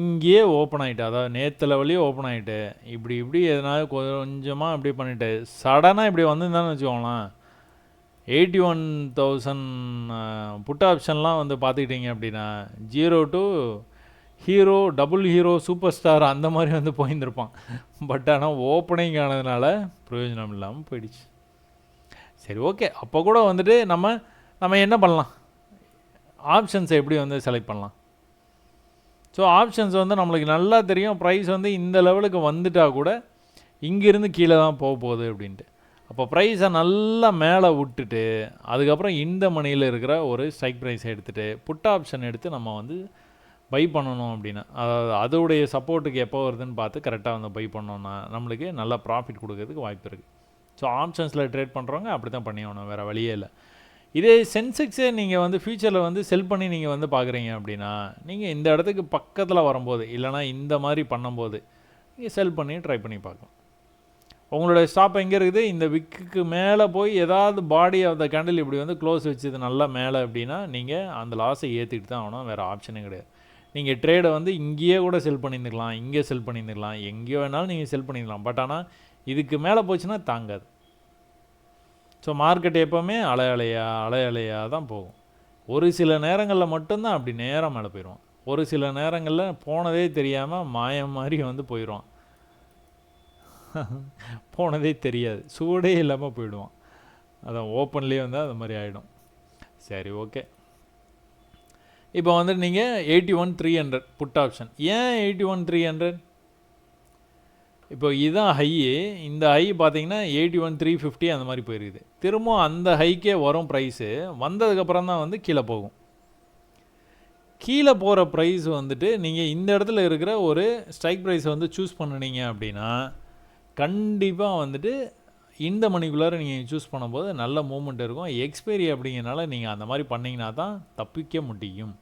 இங்கேயே ஓப்பன் ஆகிட்டு, அதாவது நேற்று லெவலையே ஓப்பன் ஆகிட்டு, இப்படி எதனாவது கொஞ்சமாக இப்படி பண்ணிவிட்டு சடனாக இப்படி வந்துருந்தான்னு வச்சுக்கோங்களேன், 81,000 புட் ஆப்ஷன்லாம் வந்து பார்த்துக்கிட்டிங்க அப்படின்னா 0 to hero, double hero, super star அந்த மாதிரி வந்து போயிருந்துருப்பான். பட் ஆனால் ஓப்பனிங் ஆனதுனால பிரயோஜனம் இல்லாமல் போயிடுச்சு. சரி, ஓகே. அப்போ கூட வந்துட்டு நம்ம என்ன பண்ணலாம், ஆப்ஷன்ஸை எப்படி வந்து செலக்ட் பண்ணலாம். ஸோ ஆப்ஷன்ஸ் வந்து நம்மளுக்கு நல்லா தெரியும், ப்ரைஸ் வந்து இந்த லெவலுக்கு வந்துட்டால் கூட இங்கேருந்து கீழே தான் போக போகுது அப்படின்ட்டு. அப்போ ப்ரைஸை நல்லா மேலே விட்டுட்டு அதுக்கப்புறம் இந்த மணியில் இருக்கிற ஒரு ஸ்ட்ரைக் ப்ரைஸை எடுத்துகிட்டு புட் ஆப்ஷன் எடுத்து நம்ம வந்து பை பண்ணணும் அப்படின்னா, அதாவது அதோடைய சப்போர்ட்டுக்கு எப்போ வருதுன்னு பார்த்து கரெக்டாக வந்து பை பண்ணோன்னா நம்மளுக்கு நல்லா ப்ராஃபிட் கொடுக்கறதுக்கு வாய்ப்பு இருக்குது. ஸோ ஆப்ஷன்ஸில் ட்ரேட் பண்ணுறவங்க அப்படி தான் பண்ணி ஆகணும், வேறு வழியே இல்லை. இதே சென்செக்ஸே நீங்கள் வந்து ஃப்யூச்சரில் வந்து செல் பண்ணி நீங்கள் வந்து பார்க்குறீங்க அப்படின்னா, நீங்கள் இந்த இடத்துக்கு பக்கத்தில் வரும்போது இல்லைனா இந்த மாதிரி பண்ணும்போது நீங்கள் செல் பண்ணி ட்ரை பண்ணி பார்க்கலாம். உங்களோட ஸ்டாப் எங்கே இருக்குது, இந்த விக்குக்கு மேலே போய் ஏதாவது பாடி ஆஃப் த கேண்டில் இப்படி வந்து க்ளோஸ் வச்சது நல்லா மேலே அப்படின்னா நீங்கள் அந்த லாஸை ஏற்றிட்டு தான் ஆகணும், வேறு ஆப்ஷனே கிடையாது. நீங்கள் ட்ரேடை வந்து இங்கேயே கூட செல் பண்ணியிருந்துக்கலாம், இங்கே செல் பண்ணியிருந்துக்கலாம், எங்கேயோ வேணாலும் நீங்கள் செல் பண்ணிடலாம். பட் ஆனால் இதுக்கு மேலே போச்சுன்னா தாங்காது. ஸோ மார்க்கெட் எப்போவுமே அலையலையாக தான் போகும். ஒரு சில நேரங்களில் மட்டும்தான் அப்படி நேரம் மேலே போயிடுவான். ஒரு சில நேரங்களில் போனதே தெரியாமல் மாயம் மாதிரி வந்து போயிடுவான். போனதே தெரியாது, சூடே இல்லாமல் போயிடுவான். அதான் ஓப்பன்லேயே வந்து அது மாதிரி ஆகிடும். சரி, ஓகே. இப்போ வந்து நீங்கள் 81,300 புட் ஆப்ஷன். ஏன் 81,300? இப்போ இதுதான் ஹையு. இந்த ஹை பார்த்தீங்கன்னா 81,350 அந்த மாதிரி போயிருக்குது. திரும்ப அந்த ஹைக்கே வரும் ப்ரைஸு, வந்ததுக்கப்புறம் தான் வந்து கீழே போகும். கீழே போகிற ப்ரைஸ் வந்துட்டு நீங்கள் இந்த இடத்துல இருக்கிற ஒரு ஸ்ட்ரைக் ப்ரைஸை வந்து சூஸ் பண்ணினீங்க அப்படின்னா கண்டிப்பாக வந்துட்டு இந்த மணிக்குள்ளார நீங்கள் சூஸ் பண்ணும்போது நல்ல மூமெண்ட் இருக்கும். எக்ஸ்பைரி அப்படிங்கிறனால நீங்கள் அந்த மாதிரி பண்ணிங்கன்னா தான் தப்பிக்க முடியும்.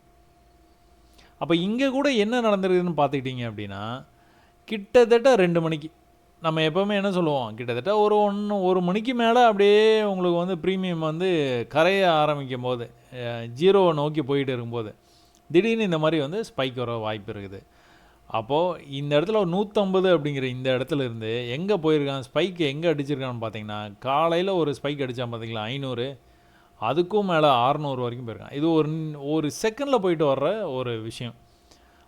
அப்போ இங்கே கூட என்ன நடந்திருக்குதுன்னு பார்த்துக்கிட்டிங்க அப்படின்னா, கிட்டத்தட்ட 2 மணிக்கு நம்ம எப்போவுமே என்ன சொல்லுவோம், கிட்டத்தட்ட ஒரு மணிக்கு மேலே அப்படியே உங்களுக்கு வந்து ப்ரீமியம் வந்து கரைய ஆரம்பிக்கும் போது, ஜீரோவை நோக்கி போயிட்டு இருக்கும்போது திடீர்னு இந்த மாதிரி வந்து ஸ்பைக் வர வாய்ப்பு இருக்குது. அப்போது இந்த இடத்துல ஒரு 150 அப்படிங்கிற இந்த இடத்துல இருந்து எங்கே போயிருக்கான், ஸ்பைக் எங்கே அடிச்சிருக்கான்னு பார்த்தீங்கன்னா, காலையில் ஒரு ஸ்பைக் அடித்தான் பார்த்தீங்களா 500, அதுக்கும் மேலே 600 வரைக்கும் போயிருக்கான். இது ஒரு செகண்டில் போயிட்டு வர்ற ஒரு விஷயம்.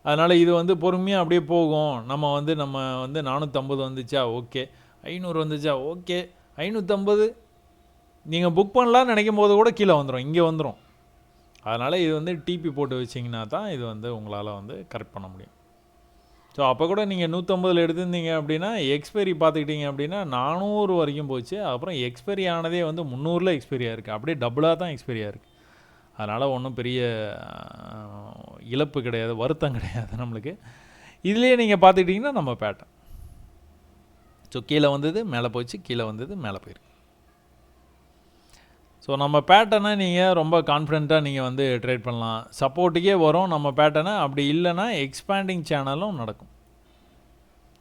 அதனால் இது வந்து பொறுமையாக அப்படியே போகும். நம்ம வந்து 450 வந்துச்சா ஓகே, 500 வந்துச்சா ஓகே, 550 நீங்கள் புக் பண்ணலான்னு நினைக்கும் போது கூட கீழே வந்துடும், இங்கே வந்துடும். அதனால் இது வந்து டிபி போட்டு வச்சிங்கன்னா தான் இது வந்து உங்களால் வந்து கரெக்ட் பண்ண முடியும். ஸோ அப்போ கூட நீங்கள் 150 எடுத்திருந்தீங்க அப்படின்னா எக்ஸ்பைரி பார்த்துக்கிட்டிங்க அப்படின்னா 400 வரைக்கும் போச்சு. அப்புறம் எக்ஸ்பைரி ஆனதே வந்து 300 எக்ஸ்பைரியாக இருக்குது, அப்படியே டபுளாக தான் எக்ஸ்பைரியாக இருக்குது. அதனால் ஒன்றும் பெரிய இழப்பு கிடையாது, வருத்தம் கிடையாது நம்மளுக்கு. இதுலேயே நீங்கள் பார்த்துக்கிட்டிங்கன்னா நம்ம பேட்டர்ன். ஸோ கீழே வந்தது மேலே போச்சு, கீழே வந்தது மேலே போயிருக்கு. ஸோ நம்ம பேட்டர்னை நீங்கள் ரொம்ப கான்ஃபிடென்ட்டாக நீங்கள் வந்து ட்ரேட் பண்ணலாம். சப்போர்ட்டுக்கே வரும் நம்ம பேட்டர்னை, அப்படி இல்லைன்னா எக்ஸ்பேண்டிங் சேனலும் நடக்கும்.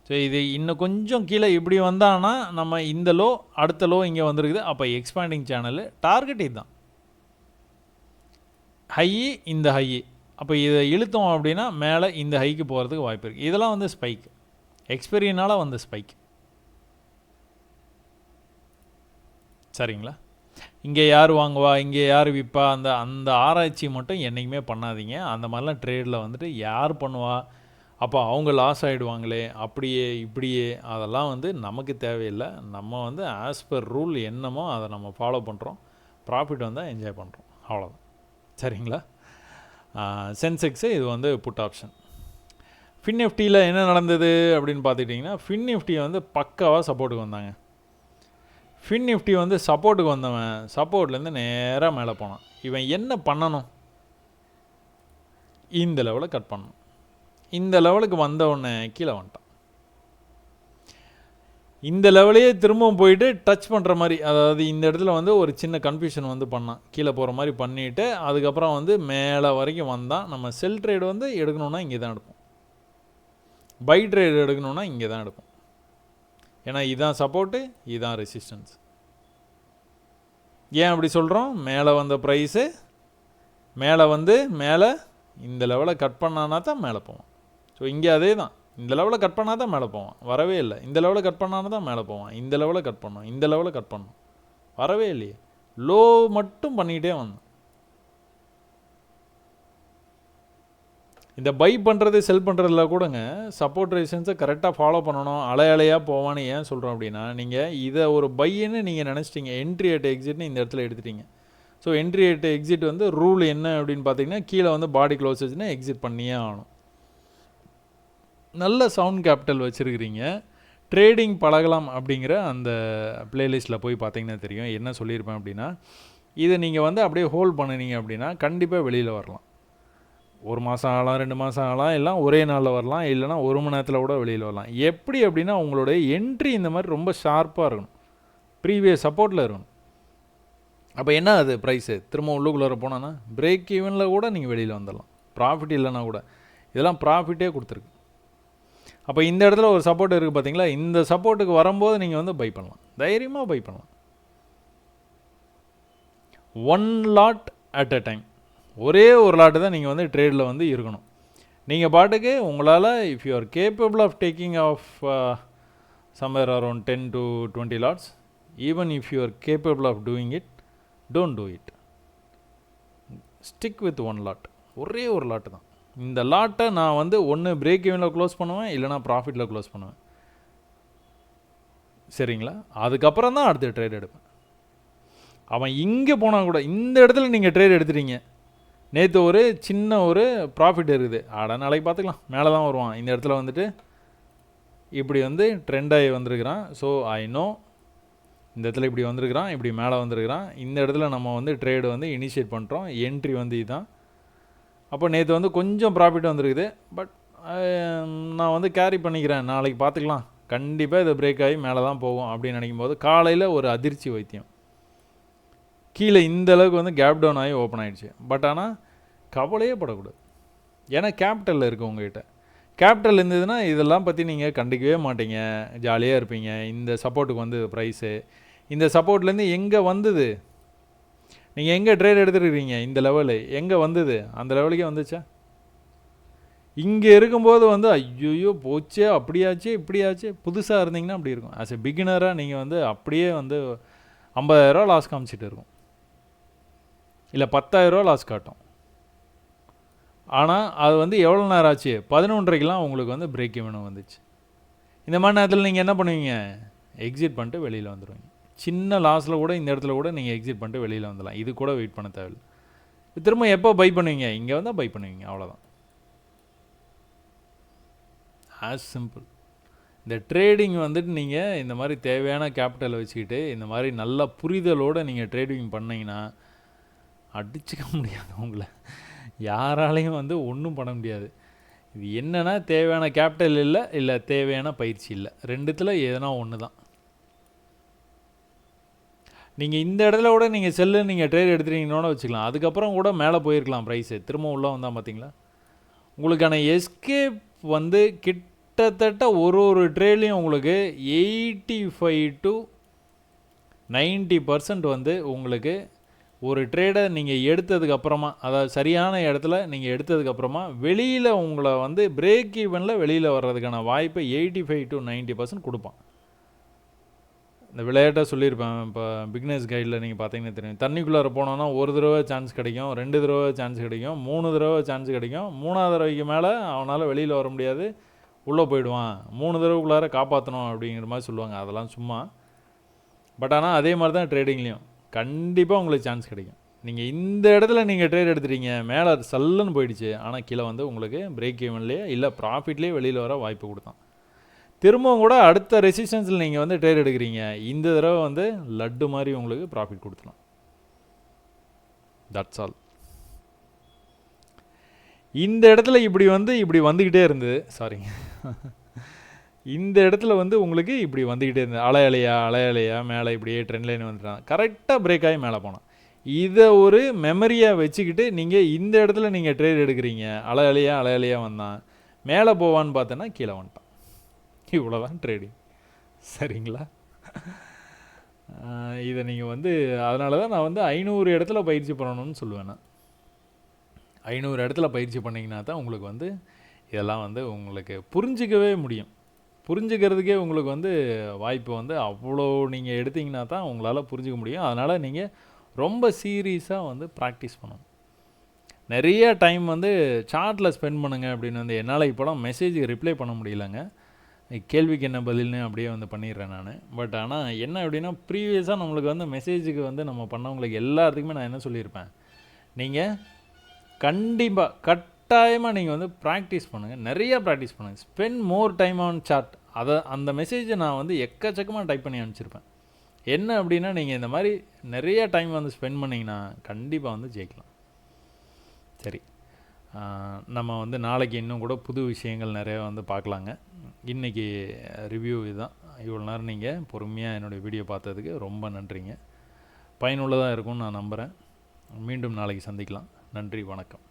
ஸோ இது இன்னும் கொஞ்சம் கீழே இப்படி வந்தான்னா நம்ம இந்த லோ அடுத்த லோ இங்கே வந்துருக்குது, அப்போ எக்ஸ்பேண்டிங் சேனலு டார்கெட் இதுதான், ஹை இந்த ஹை. அப்போ இதை இழுத்தோம் அப்படின்னா மேலே இந்த ஹைக்கு போகிறதுக்கு வாய்ப்பு இருக்குது. இதெல்லாம் வந்து ஸ்பைக், எக்ஸ்பீரியனால் வந்து ஸ்பைக். சரிங்களா? இங்கே யார் வாங்குவா, இங்கே யார் விற்பா, அந்த அந்த ஆராய்ச்சி மட்டும் என்றைக்குமே பண்ணாதீங்க. அந்த மாதிரிலாம் ட்ரேடில் வந்துட்டு யார் பண்ணுவா, அப்போ அவங்க லாஸ் ஆகிடுவாங்களே, அப்படியே இப்படியே, அதெல்லாம் வந்து நமக்கு தேவையில்லை. நம்ம வந்து ஆஸ் பர் ரூல் என்னமோ அதை நம்ம ஃபாலோ பண்ணுறோம். ப்ராஃபிட் வந்தால் என்ஜாய் பண்ணுறோம், அவ்வளோதான். சரிங்களா? சென்செக்ஸு இது வந்து புட் ஆப்ஷன். ஃபின் நிஃப்டியில் என்ன நடந்தது அப்படின்னு பார்த்துக்கிட்டிங்கன்னா, ஃபின் நிஃப்டியை வந்து பக்காவாக சப்போர்ட்டுக்கு வந்தாங்க. ஃபின் நிஃப்டி வந்து சப்போர்ட்டுக்கு வந்தவன் சப்போர்ட்லேருந்து நேராக மேலே போனான். இவன் என்ன பண்ணணும்? இந்த லெவலில் கட் பண்ணணும். இந்த லெவலுக்கு வந்தவுடனே கீழே வந்துட்டான். இந்த லெவலையே திரும்பவும் போயிட்டு டச் பண்ணுற மாதிரி, அதாவது இந்த இடத்துல வந்து ஒரு சின்ன கன்ஃபியூஷன் வந்து பண்ணான். கீழே போகிற மாதிரி பண்ணிவிட்டு அதுக்கப்புறம் வந்து மேலே வரைக்கும் வந்தான். நம்ம செல் ட்ரேடு வந்து எடுக்கணுன்னா இங்கே தான் எடுப்போம், பை ட்ரேடு எடுக்கணுன்னா இங்கே தான் எடுப்போம். ஏன்னா இதுதான் சப்போர்ட்டு, இதுதான் ரெசிஸ்டன்ஸ். ஏன் அப்படி சொல்கிறோம்? மேலே வந்த ப்ரைஸு மேலே வந்து மேலே இந்த லெவலை கட் பண்ணானா தான் மேலே போவான். ஸோ இங்கே அதே தான், இந்த லெவலை கட் பண்ணால் தான் மேலே போவான், வரவே இல்லை. இந்த லெவலை கட் பண்ணானா தான் மேலே போவான், இந்த லெவலை கட் பண்ணோம், இந்த லெவலை கட் பண்ணோம், வரவே இல்லையே. லோ மட்டும் பண்ணிக்கிட்டே வந்தான். இந்த பை பண்ணுறது செல் பண்ணுறதுல கூடங்க சப்போர்ட் ரெசிஸ்டன்ஸை கரெக்டாக ஃபாலோ பண்ணணும். அலையாக போவான்னு ஏன் சொல்கிறோம் அப்படின்னா, நீங்கள் இதை ஒரு பைன்னு நீங்கள் நினச்சிட்டிங்க, என்ட்ரி அட் எக்ஸிட்னு இந்த இடத்துல எடுத்துட்டீங்க. ஸோ என்ட்ரி அட் எக்ஸிட் வந்து ரூல் என்ன அப்படின்னு பார்த்தீங்கன்னா, கீழே வந்து பாடி க்ளோசஸ்னா எக்ஸிட் பண்ணியே ஆகணும். நல்ல சவுண்ட் கேபிட்டல் வச்சுருக்கிறீங்க, ட்ரேடிங் பழகலாம் அப்படிங்கிற அந்த பிளேலிஸ்ட்டில் போய் பார்த்தீங்கன்னா தெரியும் என்ன சொல்லியிருப்பேன் அப்படின்னா, இதை நீங்கள் வந்து அப்படியே ஹோல்ட் பண்ணினீங்க அப்படின்னா கண்டிப்பாக வெளியில் வரலாம். 1 மாதம் ஆகலாம், 2 மாதம் ஆகலாம், எல்லாம் ஒரே நாளில் வரலாம், இல்லைனா 1 மணி நேரத்தில் கூட வெளியில் வரலாம். எப்படி அப்படின்னா, உங்களுடைய என்ட்ரி இந்த மாதிரி ரொம்ப ஷார்ப்பாக இருக்கணும், ப்ரீவியஸ் சப்போர்ட்டில் இருக்கணும். அப்போ என்ன அது ப்ரைஸு திரும்ப உள்ளுக்குள்ளே போனான்னா பிரேக் ஈவனில் கூட நீங்கள் வெளியில் வந்துடலாம், ப்ராஃபிட் இல்லைனா கூட. இதெல்லாம் ப்ராஃபிட்டே கொடுத்துருக்கு. அப்போ இந்த இடத்துல ஒரு சப்போர்ட் இருக்குது பார்த்தீங்களா, இந்த சப்போர்ட்டுக்கு வரும்போது நீங்கள் வந்து பை பண்ணலாம், தைரியமாக பை பண்ணலாம். 1 லாட் அட் அ டைம், ஒரே ஒரு லாட்டு தான் நீங்கள் வந்து ட்ரேடில் வந்து இருக்கணும். நீங்கள் பாட்டுக்கு உங்களால் if you are capable of taking of somewhere around 10 to 20 lots, even if you are capable of doing it, don't do it. Stick with 1 lot, ஒரே ஒரு லாட்டு தான். இந்த லாட்டை நான் வந்து ஒன்று பிரேக் ஈவனில் க்ளோஸ் பண்ணுவேன், இல்லைனா ப்ராஃபிட்டில் க்ளோஸ் பண்ணுவேன். சரிங்களா? அதுக்கப்புறம் தான் அடுத்த ட்ரேட் எடுப்பேன். அவன் இங்கே போனால் கூட இந்த இடத்துல நீங்கள் ட்ரேட் எடுத்துட்டீங்க, நேற்று ஒரு சின்ன ஒரு ப்ராஃபிட் இருக்குது, நாளைக்கு பார்த்துக்கலாம், மேலே தான் வருவான். இந்த இடத்துல வந்துட்டு இப்படி வந்து ட்ரெண்டாகி வந்திருக்கிறான். ஸோ ஐ நோ இந்த இடத்துல இப்படி வந்திருக்கிறான், இப்படி மேலே வந்திருக்கிறான். இந்த இடத்துல நம்ம வந்து ட்ரேடு வந்து இனிஷியேட் பண்ணுறோம். என்ட்ரி வந்து இதுதான். அப்போ நேற்று வந்து கொஞ்சம் ப்ராஃபிட் வந்துருக்குது, பட் நான் வந்து கேரி பண்ணிக்கிறேன், நாளைக்கு பார்த்துக்கலாம், கண்டிப்பாக இதை பிரேக் ஆகி மேலே தான் போகும் அப்படின்னு நினைக்கும் போது காலையில் ஒரு அதிர்ச்சி வைத்தியம், கீழே இந்த அளவுக்கு வந்து கேப் டவுன் ஆகி ஓப்பன் ஆகிடுச்சு. பட் ஆனால் கவலையே படக்கூடாது, ஏன்னா கேபிட்டலில் இருக்குது உங்கள்கிட்ட. கேபிட்டல் இருந்ததுன்னா இதெல்லாம் பற்றி நீங்கள் கண்டிக்கவே மாட்டீங்க, ஜாலியாக இருப்பீங்க. இந்த சப்போர்ட்டுக்கு வந்து ப்ரைஸு, இந்த சப்போர்ட்லேருந்து எங்கே வந்தது, நீங்கள் எங்கே ட்ரேட் எடுத்துருக்கிறீங்க, இந்த லெவலு எங்கே வந்தது, அந்த லெவலுக்கே வந்துச்சா? இங்கே இருக்கும்போது வந்து ஐயோ போச்சே, அப்படியாச்சு இப்படியாச்சு, புதுசாக இருந்தீங்கன்னா அப்படி இருக்கும். ஆஸ் எ பிகினராக நீங்கள் வந்து அப்படியே வந்து 50,000 லாஸ் காமிச்சிட்டு இருக்கும், இல்லை 10,000 லாஸ் காட்டும். ஆனால் அது வந்து எவ்வளோ நேரம் ஆச்சு, 11:30க்கெலாம் உங்களுக்கு வந்து பிரேக் ஈவன் வந்துச்சு. இந்த மாதிரி நேரத்தில் நீங்கள் என்ன பண்ணுவீங்க, எக்ஸிட் பண்ணிட்டு வெளியில் வந்துடுவீங்க. சின்ன லாஸில் கூட இந்த இடத்துல கூட நீங்கள் எக்ஸிட் பண்ணிட்டு வெளியில் வந்துடலாம், இது கூட வெயிட் பண்ண தேவையில்லை. திரும்ப எப்போ பை பண்ணுவீங்க, இங்கே வந்தால் பை பண்ணுவீங்க, அவ்வளோதான். As simple. இந்த ட்ரேடிங் வந்துட்டு நீங்கள் இந்த மாதிரி தேவையான கேபிட்டலை வச்சுக்கிட்டு இந்த மாதிரி நல்ல புரிதலோடு நீங்கள் ட்ரேடிங் பண்ணிங்கன்னா அடிச்சுக்க முடியாது உங்களை, யாராலையும் வந்து ஒன்றும் பண்ண முடியாது. இது என்னென்னா தேவையான கேபிட்டல் இல்லை தேவையான பயிற்சி இல்லை, ரெண்டுத்தில் எதனா ஒன்று தான். நீங்கள் இந்த இடத்துல கூட நீங்கள் செல்லு நீங்கள் ட்ரேட் எடுத்துட்டீங்கன்னு வச்சுக்கலாம், அதுக்கப்புறம் கூட மேலே போயிருக்கலாம் ப்ரைஸு, திரும்ப உள்ளே வந்தால் பார்த்தீங்களா. உங்களுக்கான எஸ்கேப் வந்து கிட்டத்தட்ட ஒரு ட்ரேட்லேயும் உங்களுக்கு 85 to 90% வந்து உங்களுக்கு ஒரு ட்ரேடை நீங்கள் எடுத்ததுக்கப்புறமா, அதாவது சரியான இடத்துல நீங்கள் எடுத்ததுக்கப்புறமா வெளியில் உங்களை வந்து பிரேக் ஈவனில் வெளியில் வர்றதுக்கான வாய்ப்பை 85 to 90% கொடுப்பான். இந்த விளையாட்டாக சொல்லியிருப்பேன். இப்போ பிக்னஸ் கைடில் நீங்கள் பார்த்தீங்கன்னா தெரியும், தண்ணிக்குள்ளார போனோன்னா ஒரு தடவை சான்ஸ் கிடைக்கும், 2 தடவை சான்ஸ் கிடைக்கும், 3 தடவை சான்ஸ் கிடைக்கும். 3ஆவது தடவைக்கு மேலே அவனால் வெளியில் வர முடியாது, உள்ளே போயிடுவான். 3 தடவைக்குள்ளார காப்பாற்றணும் அப்படிங்கிற மாதிரி சொல்லுவாங்க. அதெல்லாம் சும்மா. பட் ஆனால் அதே மாதிரி தான் ட்ரேடிங்லேயும் கண்டிப்பாக உங்களுக்கு சான்ஸ் கிடைக்கும். நீங்கள் இந்த இடத்துல நீங்கள் ட்ரேட் எடுத்துட்டீங்க, மேலே சல்லுன்னு போயிடுச்சு, ஆனால் கீழே வந்து உங்களுக்கு பிரேக் ஈவன்லேயே இல்லை ப்ராஃபிட்லேயே வெளியில் வர வாய்ப்பு கொடுத்தான். திரும்பவும் கூட அடுத்த ரெசிஸ்டன்ஸில் நீங்கள் வந்து ட்ரேட் எடுக்கிறீங்க, இந்த தடவை வந்து லட்டு மாதிரி உங்களுக்கு ப்ராஃபிட் கொடுத்துலாம். That's all. இந்த இடத்துல இப்படி வந்துக்கிட்டே இருந்தது, சாரிங்க, இந்த இடத்துல வந்து உங்களுக்கு இப்படி வந்துக்கிட்டே இருந்தது, அலையலையா மேலே இப்படியே ட்ரெண்ட் லைன் வந்துட்டான், கரெக்டாக பிரேக் ஆகி மேலே போனான். இதை ஒரு மெமரியாக வச்சுக்கிட்டு நீங்கள் இந்த இடத்துல நீங்கள் ட்ரேட் எடுக்கிறீங்க, அலையலையா வந்தான், மேலே போவான்னு பார்த்தோன்னா கீழே வந்துட்டான். இவ்வளோதான் ட்ரேடிங். சரிங்களா? இதை நீங்கள் வந்து அதனால தான் நான் வந்து 500 இடத்துல பயிற்சி பண்ணணும்னு சொல்லுவேன். நான் 500 இடத்துல பயிற்சி பண்ணிங்கன்னா தான் உங்களுக்கு வந்து இதெல்லாம் வந்து உங்களுக்கு புரிஞ்சிக்கவே முடியும். புரிஞ்சுக்கிறதுக்கே உங்களுக்கு வந்து வாய்ப்பு வந்து அவ்வளோ நீங்கள் எடுத்திங்கன்னா தான் உங்களால் புரிஞ்சிக்க முடியும். அதனால் நீங்கள் ரொம்ப சீரியஸாக வந்து ப்ராக்டிஸ் பண்ணணும். நிறைய டைம் வந்து சார்ட்டில் ஸ்பெண்ட் பண்ணுங்கள் அப்படின்னு வந்து என்னால் இப்போலாம் மெசேஜுக்கு ரிப்ளை பண்ண முடியலங்க. கேள்விக்கு என்ன பதில்னு அப்படியே வந்து பண்ணிடுறேன் நான். பட் ஆனால் என்ன அப்படின்னா, ப்ரீவியஸாக நம்மளுக்கு வந்து மெசேஜுக்கு வந்து நம்ம பண்ணவங்களுக்கு எல்லாத்துக்குமே நான் என்ன சொல்லியிருப்பேன், நீங்கள் கட்டாயமாக நீங்கள் வந்து ப்ராக்டிஸ் பண்ணுங்கள், நிறையா ப்ராக்டிஸ் பண்ணுங்கள், spend more time on chart. அந்த மெசேஜை நான் வந்து எக்கச்சக்கமாக டைப் பண்ணி அனுப்பிச்சிருப்பேன். என்ன அப்படின்னா, நீங்கள் இந்த மாதிரி நிறைய டைம் வந்து ஸ்பெண்ட் பண்ணிங்கன்னா கண்டிப்பாக வந்து ஜெயிக்கலாம். சரி, நம்ம வந்து நாளைக்கு இன்னும் கூட புது விஷயங்கள் நிறையா வந்து பார்க்கலாங்க. இன்றைக்கி ரிவ்யூ இதுதான். இவ்வளோ நேரம் நீங்கள் பொறுமையாக என்னுடைய வீடியோ பார்த்ததுக்கு ரொம்ப நன்றிங்க. பயனுள்ளதாக இருக்கும்னு நான் நம்புகிறேன். மீண்டும் நாளைக்கு சந்திக்கலாம். நன்றி, வணக்கம்.